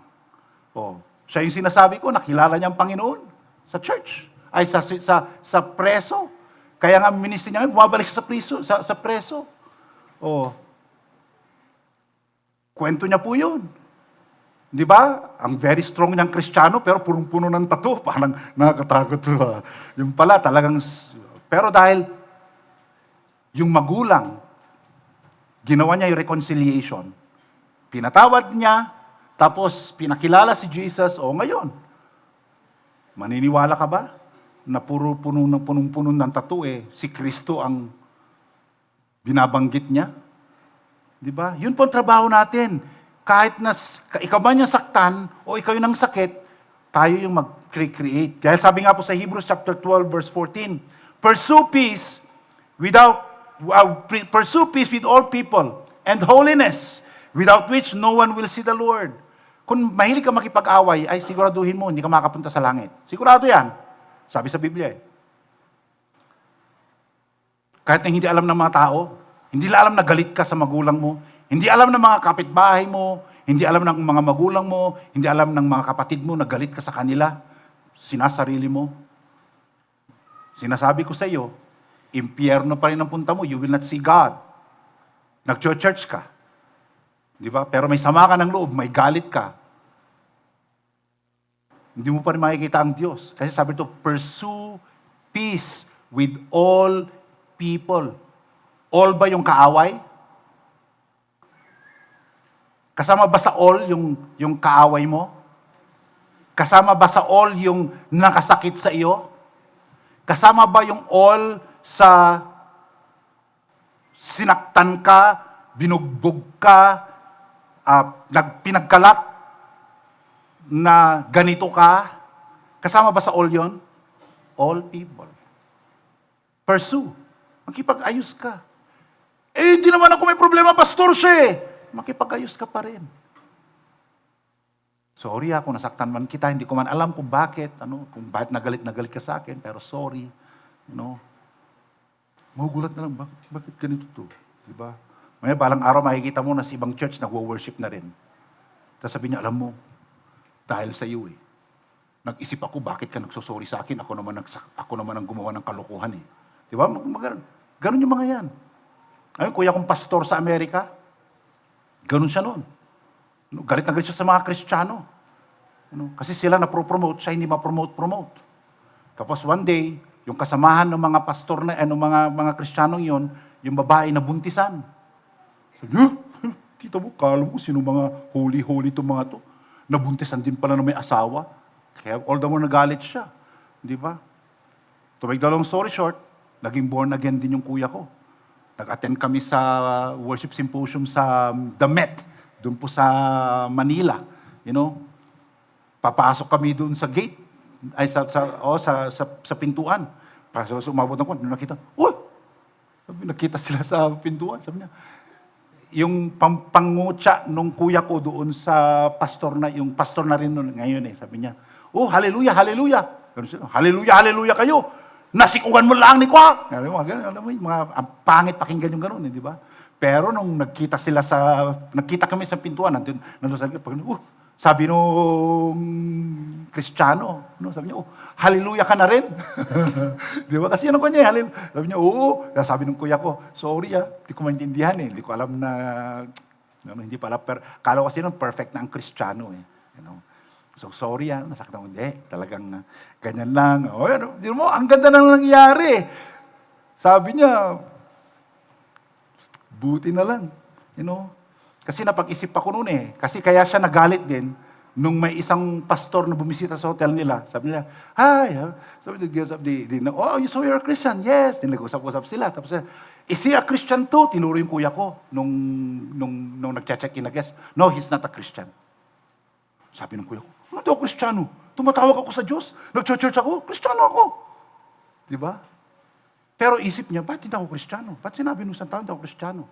Siya yung sinasabi ko, nakilala niya ang Panginoon sa church. Ay, sa preso. Kaya nga ministry niya, bumabalik sa preso. Kwento niya po yun. Di ba? Ang very strong niyang Kristiyano, pero punong-puno ng tattoo. Parang nakakatakot. Yung pala, talagang... Pero dahil yung magulang, ginawa niya yung reconciliation. Pinatawad niya, tapos pinakilala si Jesus, ngayon, maniniwala ka ba na punong-puno ng tattoo, si Kristo ang binabanggit niya? Di ba? Yun po ang trabaho natin. Kahit na ikaw man yung saktan o ikaw yung sakit, tayo yung mag-create. Dahil sabi nga po sa Hebrews chapter 12 verse 14, pursue peace with all people and holiness, without which no one will see the Lord. Kung mahilig ka makipag-away, ay siguraduhin mo, hindi ka makapunta sa langit. Sigurado yan. Sabi sa Biblia. Kahit na hindi alam ng mga tao, hindi alam na galit ka sa magulang mo, hindi alam ng mga kapitbahay mo, hindi alam ng mga magulang mo, hindi alam ng mga kapatid mo na galit ka sa kanila, sinasarili mo. Sinasabi ko sa iyo, impyerno pa rin ang punta mo, you will not see God. Nag-church ka. Di ba? Pero may sama ka ng loob, may galit ka. Hindi mo pa rin makikita ang Diyos. Kasi sabi ito, pursue peace with all people. All ba yung kaaway? Kasama ba sa all yung kaaway mo? Kasama ba sa all yung nakasakit sa iyo? Kasama ba yung all sa sinaktan ka, binugbog ka, pinagkalat na ganito ka? Kasama ba sa all yon? All people. Pursue. Makipag-ayos ka. Hindi naman ako may problema, pastor siya. Makipag-ayos ka pa rin. Sorry kung nasaktan man kita, hindi ko man alam kung bakit nagalit ka sa akin, pero sorry. Magugulat na lang, bakit ganito to? Diba? May balang araw makikita mo na si ibang church nagwo-worship na rin. Tapos sabi niya, alam mo, dahil sa iyo nag-isip ako, bakit ka nagsosorry sa akin? Ako naman ang gumawa ng kalokohan eh. Diba? Ganun yung mga yan. Ayun, kuya kong pastor sa Amerika, ganun siya noon. Galit na galit siya sa mga Kristiyano. Kasi sila na-promote, siya hindi ma-promote. Tapos one day, yung kasamahan ng mga pastor na, mga Kristiyanong yon, yung babae na buntisan. Sabi, tita mo, kala mo sino mga holy itong mga to. Nabuntisan din pala na may asawa. Kaya all the more nagalit siya. Di ba? To make the long story short, naging born again din yung kuya ko. Nag-attend kami sa worship symposium sa The Met, doon po sa Manila. Papasok kami doon sa gate. ay sa pintuan. Para sa umabot ng kwan, nung nakita, sabi, nakita sila sa pintuan. Sabi niya, yung pangungutya nung kuya ko doon sa pastor na, yung pastor na rin noon ngayon sabi niya, hallelujah, hallelujah. Hallelujah, hallelujah kayo. Nasikungan mo lang ni Kwa. Alam mo, ang pangit pakinggan yung gano'n, di ba? Pero nung nagkita kami sa pintuan, nandun sabi nung Kristiyano, sabi niya, hallelujah ka na rin. Di ba? Kasi yan ang kanya, hallelujah. Sabi niya, oo. Sabi nung kuya ko, sorry hindi ko maintindihan Hindi ko alam na, hindi pala, kala ko kasi nun perfect na ang Kristiyano So, sorry nasaktan ko. Hindi, talagang ganyan lang. Di mo, ang ganda nang nangyari. Sabi niya, buti na lang. Kasi napag-isip ako noon Kasi kaya siya nagalit din nung may isang pastor na bumisita sa hotel nila. Sabi niya, hi. Sabi niya, so you're a Christian? Yes. Nag-usap-usap sila. Tapos, is he a Christian too? Tinuro yung kuya ko nung nag-check-in na guest. No, he's not a Christian. Sabi ng kuya ko, ano ako Kristiyano? Tumatawag ako sa Diyos. Nag-church ako. Kristiyano ako. Di ba? Pero isip niya, ba't hindi ako Kristiyano? Ba't sinabi nung isang tao hindi ako Kristiyano?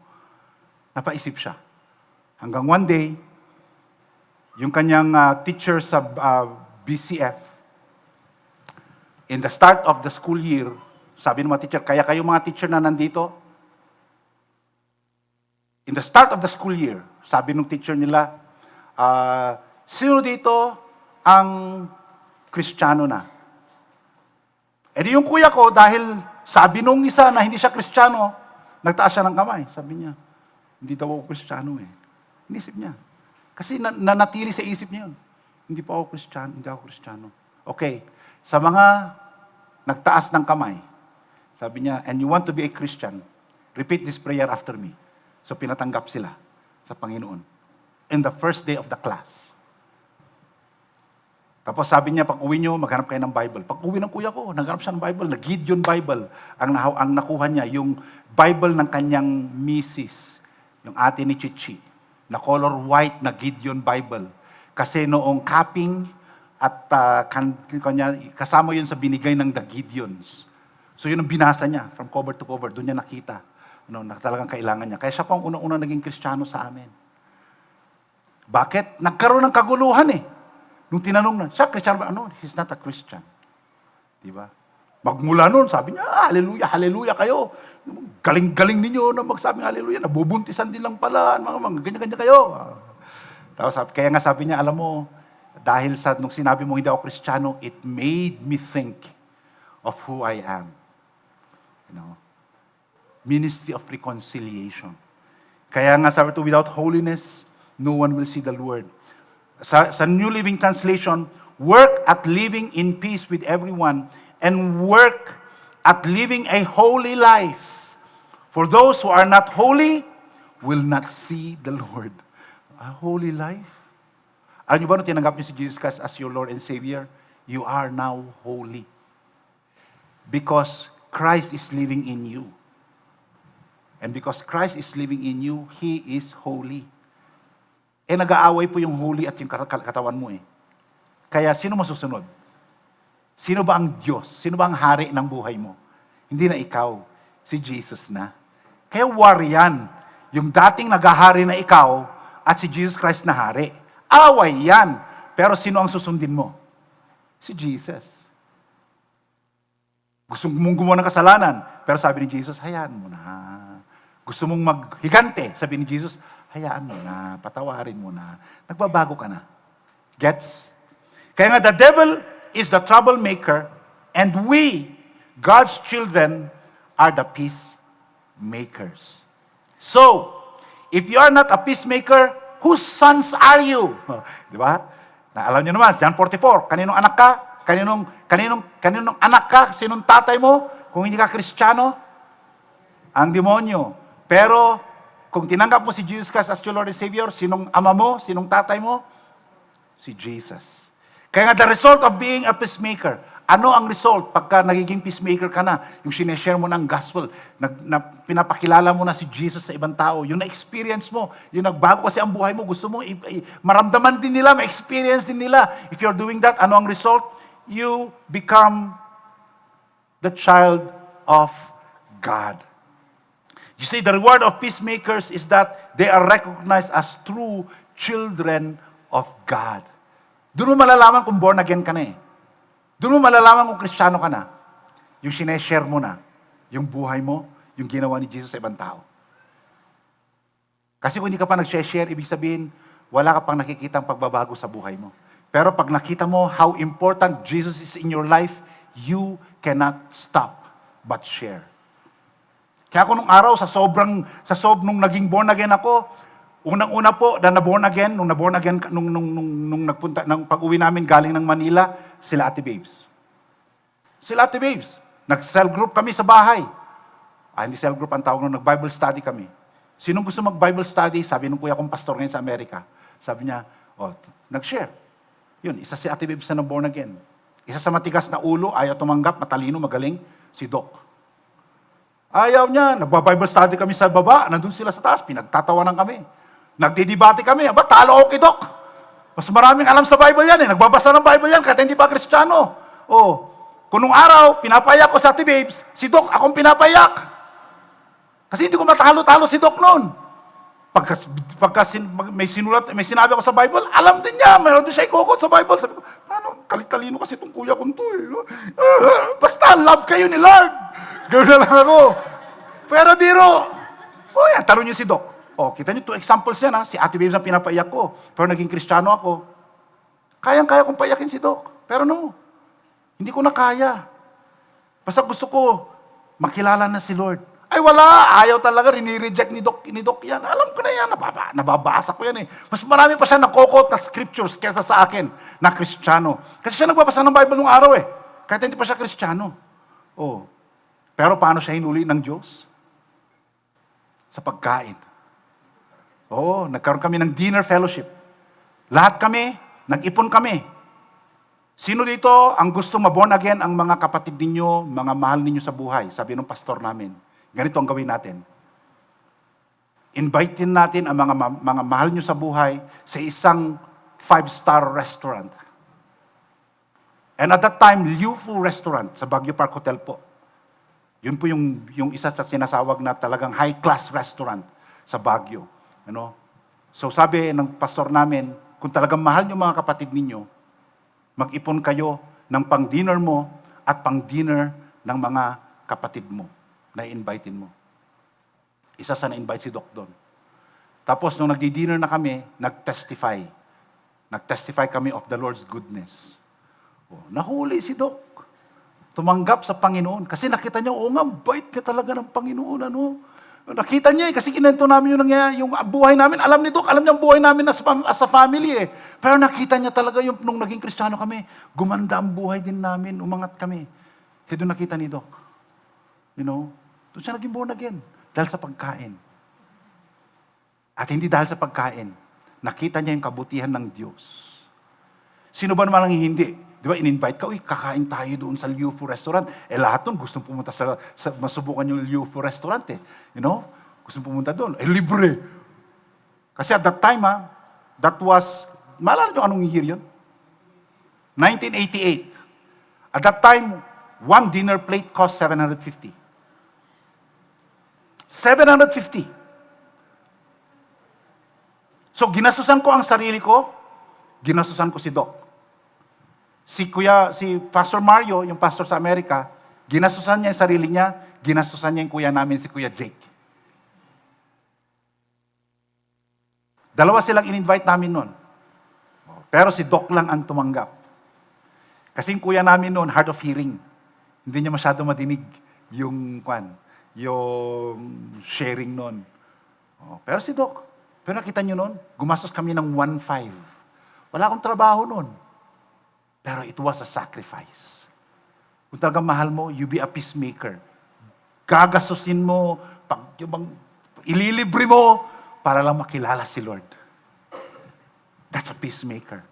Napaisip siya. Hanggang one day, yung kanyang teacher sa BCF, in the start of the school year, sabi ng mga teacher, kaya kayo mga teacher na nandito, in the start of the school year, sabi ng teacher nila, sino dito ang Kristiyano na? E di yung kuya ko, dahil sabi nung isa na hindi siya Kristiyano, nagtaas siya ng kamay. Sabi niya, hindi daw ako Kristiyano Inisip niya. Kasi nanatili sa isip niya yun. Hindi pa ako Kristiyano, hindi ako Kristiyano. Okay, sa mga nagtaas ng kamay, sabi niya, and you want to be a Christian, repeat this prayer after me. So pinatanggap sila sa Panginoon. In the first day of the class. Tapos sabi niya, pag uwi niyo, maghanap kayo ng Bible. Pag uwi ng kuya ko, naghanap siya ng Bible, na Gideon Bible. Ang nakuha niya, yung Bible ng kanyang misis, yung ate ni Chichi, na color white na Gideon Bible. Kasi noong capping at kasama yun sa binigay ng the Gideons. So yun ang binasa niya, from cover to cover, doon niya nakita na talagang kailangan niya. Kaya siya pa ang unang-unang naging Kristiyano sa amin. Bakit? Nagkaroon ng kaguluhan Nung tinanong na, siya, Christian ba? He's not a Christian. Diba? Magmula noon, sabi niya, hallelujah, hallelujah kayo. Galing-galing ninyo na magsabing hallelujah. Nabubuntisan din lang pala, mga ganyan-ganyan kayo. Tapos, kaya nga sabi niya, alam mo, dahil nung sinabi mo hindi ako Kristiyano, it made me think of who I am. Ministry of reconciliation. Kaya nga sabi ito, without holiness, no one will see the Lord. Sa New Living Translation, work at living in peace with everyone and work at living a holy life. For those who are not holy will not see the Lord. A holy life? Alam niyo ba nung tinanggap niyo si Jesus Christ as your Lord and Savior, you are now holy. Because Christ is living in you. And because Christ is living in you, He is holy. Nag-aaway po yung holy at yung katawan mo Kaya sino masusunod? Sino ba ang Diyos? Sino ba ang hari ng buhay mo? Hindi na ikaw, si Jesus na. Kaya war yan. Yung dating naghahari na ikaw at si Jesus Christ na hari. Away yan. Pero sino ang susundin mo? Si Jesus. Gusto mong gumawa ng kasalanan, pero sabi ni Jesus, hayaan mo na. Gusto mong maghigante, sabi ni Jesus, hayaan mo na, patawarin mo na. Nagbabago ka na. Gets? Kaya nga, the devil is the troublemaker and we, God's children, are the peacemakers. So, if you are not a peacemaker, whose sons are you? Di ba? Alam niyo naman, John 44, kaninong anak ka? Kaninong anak ka? Sinong tatay mo? Kung hindi ka Kristiyano, ang demonyo. Pero, kung tinanggap mo si Jesus Christ as your Lord and Savior, sinong ama mo, sinong tatay mo? Si Jesus. Kaya nga, the result of being a peacemaker, ano ang result pagka nagiging peacemaker ka na? Yung sineshare mo ng gospel, pinapakilala mo na si Jesus sa ibang tao, yung na-experience mo, yung nagbago kasi ang buhay mo, gusto mo maramdaman din nila, ma-experience din nila. If you're doing that, ano ang result? you become the child of God. You see, the reward of peacemakers is that they are recognized as true children of God. Doon mo malalaman kung born again ka na eh. Doon mo malalaman kung Kristiyano ka na. Yung sineshare mo na, yung buhay mo, yung ginawa ni Jesus sa ibang tao. Kasi kung hindi ka pa nag-share, ibig sabihin, wala ka pang nakikitang pagbabago sa buhay mo. Pero pag nakita mo how important Jesus is in your life, you cannot stop but share. Kaya ako nung araw, nung naging born again ako, unang-una po, nung nagpunta, nung pag-uwi namin galing ng Manila, sila Ate Babes. Sila Ate Babes. Nag-cell group kami sa bahay. Hindi cell group ang tawag nung nag-Bible study kami. Sinong gusto mag-Bible study? Sabi nung kuya kong pastor ngayon sa Amerika. Sabi niya, nag-share. Yun, isa si Ate Babes na born again. Isa sa matigas na ulo, ayaw tumanggap, matalino, magaling, si Doc. Ayaw niya, nagba-Bible study kami sa baba, nandun sila sa taas, pinagtatawanan kami. Nagdidibati kami, talo ako kay Doc. Mas maraming alam sa Bible yan nagbabasa ng Bible yan, kahit hindi pa Kristiyano. Kung nung araw, pinapayak ko sa Ate Babes, si Doc, akong pinapayak. Kasi hindi ko matalo-talo si Doc noon. Pagka may sinabi ako sa Bible, alam din niya, mayroon din siya ikukot sa Bible. Sabi ko, kalitalino kasi itong kuya kong to Basta, love kayo ni Lord. Gawin na lang ako. Pero biro, yan, tanong niyo si Doc. Kita niyo, 2 examples yan si Ate Babes ang pinapaiyak ko. Pero naging Kristiyano ako. Kayang-kaya kong paiyakin si Doc. Pero no, hindi ko na kaya. Basta gusto ko, makilala na si Lord. Ay wala, ayaw talaga, rini-reject ni Doc yan. Alam ko na yan, nababasa ko yan Mas marami pa siya nakokot na scriptures kaysa sa akin na Kristiyano. Kasi siya nagbabasa ng Bible nung araw Kahit hindi pa siya Kristiyano. Pero paano siya hinuli ng Diyos? Sa pagkain. Nagkaroon kami ng dinner fellowship. Lahat kami, nag-ipon kami. Sino dito ang gusto ma-born again ang mga kapatid ninyo, mga mahal ninyo sa buhay? Sabi ng pastor namin. Ganito ang gawin natin. Invitein natin ang mga mahal nyo sa buhay sa isang 5-star restaurant. And at that time, Liu Fu Restaurant sa Baguio Park Hotel po. Yun po yung isa sa sinasawag na talagang high-class restaurant sa Baguio. So sabi ng pastor namin, kung talagang mahal nyo mga kapatid ninyo, mag-ipon kayo ng pang-dinner mo at pang-dinner ng mga kapatid mo na i-invitein mo. Isa sa na-invite si Doc doon. Tapos nung nagdi-dinner na kami, nag-testify. Nag-testify kami of the Lord's goodness. Nahuli si Doc. Tumanggap sa Panginoon. Kasi nakita niya, nga, bait ka talaga ng Panginoon. Nakita niya kasi kinento namin yung buhay namin. Alam ni Doc, alam niya ang buhay namin as a family Pero nakita niya talaga nung naging Kristiyano kami, gumanda ang buhay din namin, umangat kami. Kaya doon nakita ni Doc. Doon siya naging born again. Dahil sa pagkain. At hindi dahil sa pagkain. Nakita niya yung kabutihan ng Diyos. Sino ba naman ang hindi? Di ba, in-invite ka, kakain tayo doon sa Liu Fu Restaurant. Lahat doon, gustong pumunta sa masubukan yung Liu Fu Restaurant Gustong pumunta doon. Libre. Kasi at that time, that was, maalala nyo anong year yun? 1988. At that time, one dinner plate cost $750. $750. So, ginasusan ko ang sarili ko, ginasusan ko si Doc. Si Pastor Mario, yung pastor sa Amerika, ginasusan niya yung sarili niya, ginasusan niya yung kuya namin, si Kuya Jake. Dalawa silang in-invite namin noon. Pero si Doc lang ang tumanggap. Kasi yung kuya namin noon, hard of hearing. Hindi niya masyado madinig yung sharing noon. Pero si Doc, pero nakita niyo noon, gumastos kami ng 1.5. Wala akong trabaho noon. Pero it was a sacrifice. Kung talagang mahal mo, you be a peacemaker. Gagasusin mo, ililibre mo, para lang makilala si Lord. That's a peacemaker.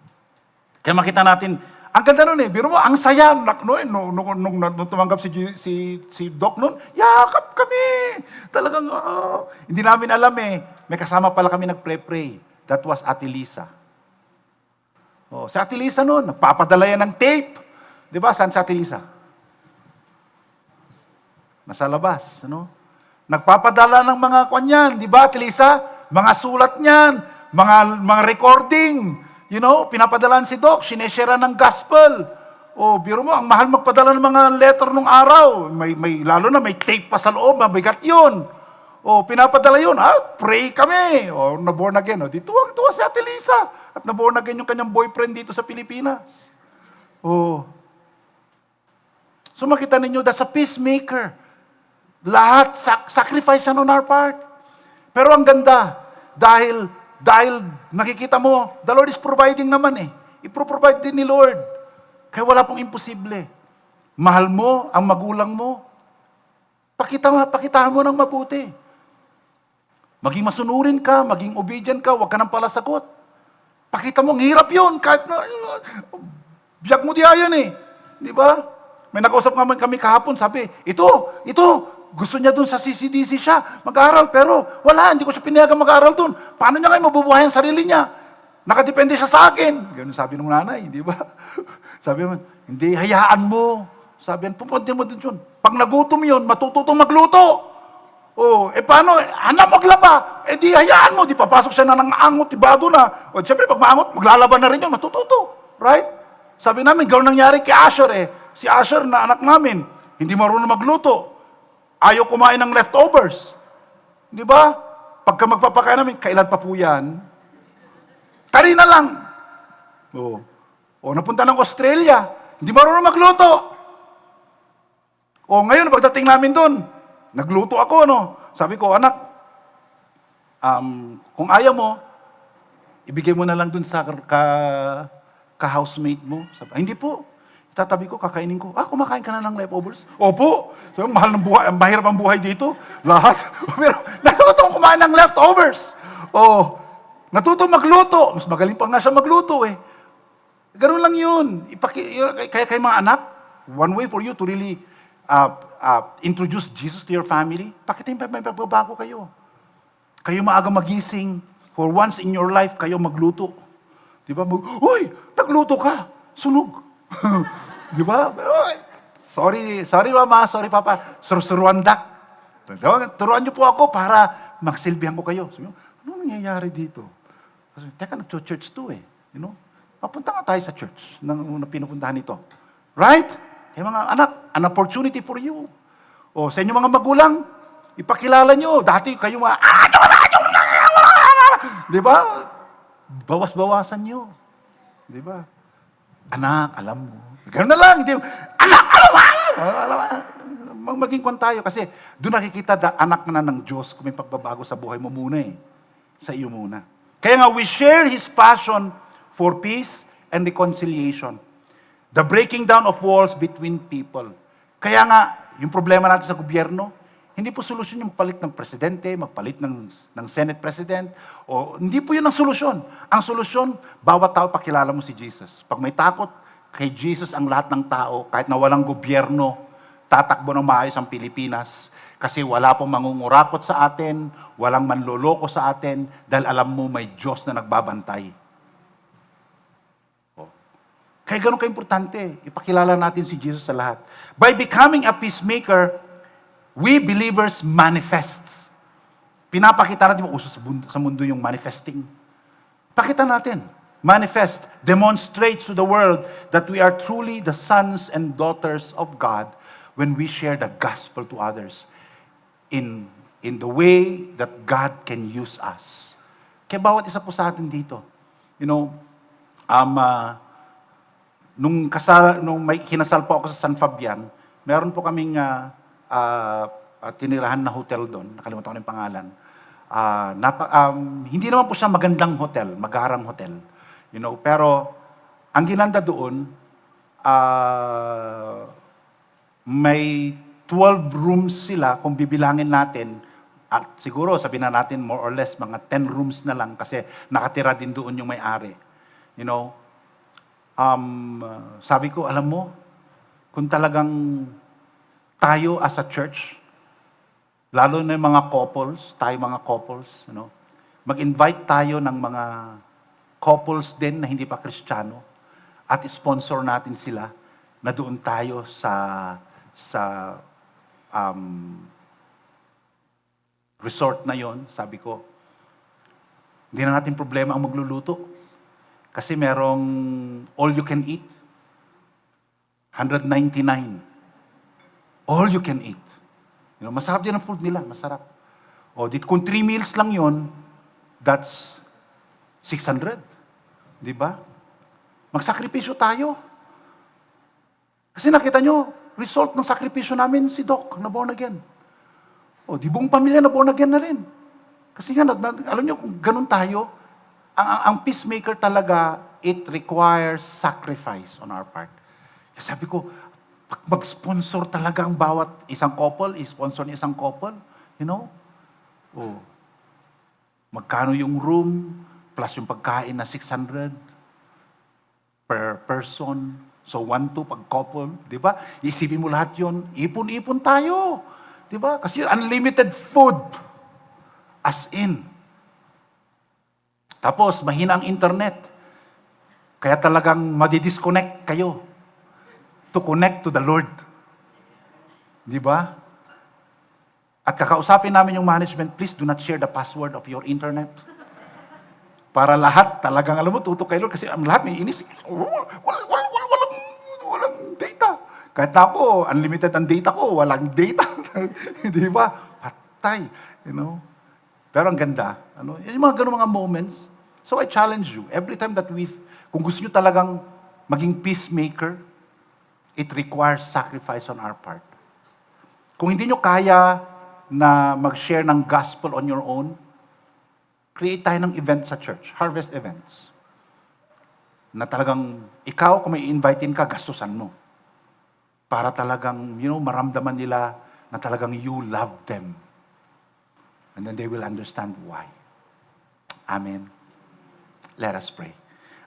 Kaya makita natin, ang ganda nun biro mo, ang saya, nung tumanggap si Doc nun, yakap kami. Talagang, hindi namin alam may kasama pala kami nag-pray. That was Ate Lisa. Si Ate Lisa nun, nagpapadala yan ng tape. Di ba, saan sa Ate Lisa? Nasa labas, ano? Nagpapadala ng mga kanyan, di ba, Ate Lisa? Mga sulat niyan, mga recording, pinapadalan si Doc, sineshare ng gospel. O, biro mo, ang mahal magpadala ng mga letter nung araw. Lalo na may tape pa sa loob, mabigat yun. O, pinapadala yun, pray kami. O, na-born again. O, di tuwang-tuwa si Ate Lisa. At na-born again yung kanyang boyfriend dito sa Pilipinas. O, so makita ninyo, that's a peacemaker. Lahat, sacrifice on our part. Pero ang ganda, dahil nakikita mo, the Lord is providing naman eh. Ipro-provide din ni Lord. Kaya wala pong imposible. Mahal mo ang magulang mo. Pakitahan mo ng mabuti. Maging masunurin ka, maging obedient ka, huwag ka nang palasagot. Pakita mo, ang hirap yun. Kahit na, biyak mo diya yan eh. Di ba? May nakausap naman kami kahapon, sabi, ito, gusto niya dun sa CCDC siya, mag-aaral, pero wala, hindi ko siya pinayagan mag-aaral dun. Paano niya ngayon mabubuhay ang sarili niya? Nakadepende siya sa akin. Ganun sabi ng nanay, di ba? Sabi mo, hindi, hayaan mo. Sabi, pupunti mo dun yun. Pag nagutom yun, matututong magluto. Paano? Anak maglaba. Di hayaan mo, di papasok siya na ng angot, tibado na. Siyempre, pag maangot, maglalaban na rin yun, matututo. Right? Sabi namin, gano'n nangyari kay Asher eh. Si Asher na anak namin, hindi marunong magluto. Ayaw kumain ng leftovers. Di ba? Pagka magpapakain namin, kailan pa po yan? Kanina lang. Napunta ng Australia, hindi marunong magluto. Ngayon, pagdating namin doon, nagluto ako, no? Sabi ko, anak, kung ayaw mo, ibigay mo na lang doon sa ka-housemate mo. Sabi, hindi po. Tatabi ko, kakainin ko. Kumakain ka na ng leftovers? Opo. So, mahal ng buhay, mahirap ang buhay dito. Lahat. Pero, natutong kumain ng leftovers. Natutong magluto. Mas magaling pa nga siya magluto eh. Ganun lang yun. Kaya kayo mga anak, one way for you to really introduce Jesus to your family, pakita yung may pagbabago kayo. Kayo maaga magising. For once in your life, kayo magluto. Diba? Uy, nagluto ka. Sunog. Di ba? Pero, sorry mama, sorry papa, suruan dak. Turuan niyo po ako para magsilbihan ko kayo. Sabi, ano nangyayari dito? Sabi, teka, nag-church to eh. Papunta nga tayo sa church na pinupuntahan ito. Right? Kaya mga anak, an opportunity for you. Sa inyo mga magulang, ipakilala nyo. Dati kayo mga, di ba? Bawas-bawasan nyo. Di ba? Anak, alam mo. Ganoon na lang. Anak, alam mo. Maging kwan tayo. Kasi doon nakikita anak na ng Diyos kung may pagbabago sa buhay mo muna eh. Sa iyo muna. Kaya nga, we share His passion for peace and reconciliation. The breaking down of walls between people. Kaya nga, yung problema natin sa gobyerno, hindi po solusyon yung magpalit ng presidente, magpalit ng Senate President, hindi po yun ang solusyon. Ang solusyon, bawat tao pakilala mo si Jesus. Pag may takot kay Jesus ang lahat ng tao, kahit na walang gobyerno, tatakbo ng maayos ang Pilipinas. Kasi wala pong mangungurakot sa atin, walang manloloko sa atin, dahil alam mo may Diyos na nagbabantay. Kaya ganun ka-importante, ipakilala natin si Jesus sa lahat. By becoming a peacemaker, we believers manifest. Pinapakita natin, uso sa mundo yung manifesting. Pakita natin. Manifest. Demonstrates to the world that we are truly the sons and daughters of God when we share the gospel to others in the way that God can use us. Kaya bawat isa po sa atin dito, nung may kinasal po ako sa San Fabian, meron po kaming tinirahan na hotel doon. Nakalimutan ko na yung pangalan. Hindi naman po siya magandang hotel, magarang hotel. Pero ang ginanda doon, may 12 rooms sila kung bibilangin natin. At siguro, sabihin na natin more or less, mga 10 rooms na lang kasi nakatira din doon yung may-ari. Sabi ko, alam mo, kung talagang tayo as a church, lalo na yung mga couples, mag-invite tayo ng mga couples din na hindi pa Kristiyano at sponsor natin sila na doon tayo sa resort na yon. Sabi ko, hindi na natin problema ang magluluto. Kasi merong all you can eat. 199. All you can eat. Masarap din ang food nila, masarap. Kung 3 meals lang yon, that's 600. Di ba? Magsakripisyo tayo. Kasi nakita nyo, result ng sakripisyo namin si Doc na born again. Di buong pamilya na born again na rin. Kasi nga, alam nyo, kung ganun tayo, ang peacemaker talaga, it requires sacrifice on our part. Kasi sabi ko, pag mag-sponsor talaga ang bawat isang couple, i-sponsor niya isang couple, magkano yung room, plus yung pagkain na 600 per person. So, 1-2 pag couple, di ba? Isipin mo lahat yun, ipon-ipon tayo. Di ba? Kasi unlimited food. As in. Tapos, mahina ang internet. Kaya talagang madidisconnect kayo to connect to the Lord. Di ba? At kakausapin namin yung management, please do not share the password of your internet. Para lahat talagang, alam mo, tutok kay Lord. Kasi lahat may inis. Walang data. Kahit ako, unlimited ang data ko, walang data. Di ba? Patay. Pero ang ganda. Yung mga ganun mga moments. So I challenge you, every time that kung gusto nyo talagang maging peacemaker, it requires sacrifice on our part. Kung hindi nyo kaya na mag-share ng gospel on your own, create tayo ng event sa church, harvest events. Na talagang, ikaw, kung may invite-in ka, gastusan mo. Para talagang, maramdaman nila na talagang you love them. And then they will understand why. Amen. Let us pray.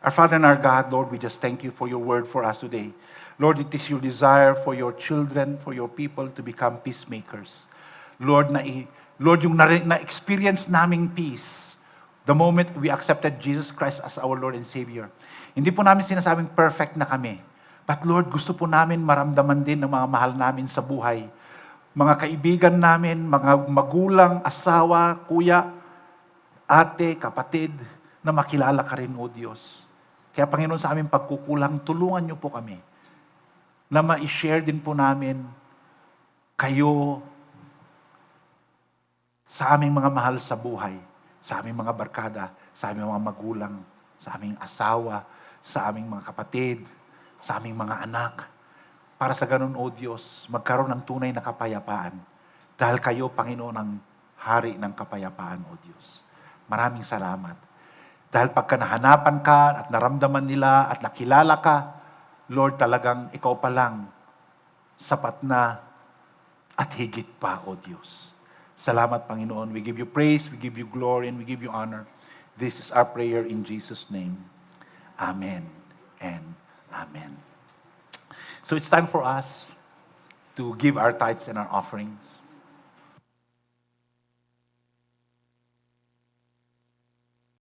Our Father and our God, Lord, we just thank you for your word for us today. Lord, it is your desire for your children, for your people to become peacemakers. Lord, yung na-experience naming peace the moment we accepted Jesus Christ as our Lord and Savior. Hindi po namin sinasabing perfect na kami. But Lord, gusto po namin maramdaman din ng mga mahal namin sa buhay. Mga kaibigan namin, mga magulang, asawa, kuya, ate, kapatid, na makilala ka rin, O Diyos. Kaya Panginoon, sa aming pagkukulang, tulungan niyo po kami na ma-share din po namin kayo sa aming mga mahal sa buhay, sa aming mga barkada, sa aming mga magulang, sa aming asawa, sa aming mga kapatid, sa aming mga anak. Para sa ganun, O Diyos, magkaroon ng tunay na kapayapaan. Dahil kayo, Panginoon, ang hari ng kapayapaan, O Diyos. Maraming salamat. Dahil pagka nahanapan ka at naramdaman nila at nakilala ka, Lord, talagang ikaw pa lang, sapat na at higit pa, O Diyos. Salamat, Panginoon. We give you praise, we give you glory, and we give you honor. This is our prayer in Jesus' name. Amen and amen. So it's time for us to give our tithes and our offerings.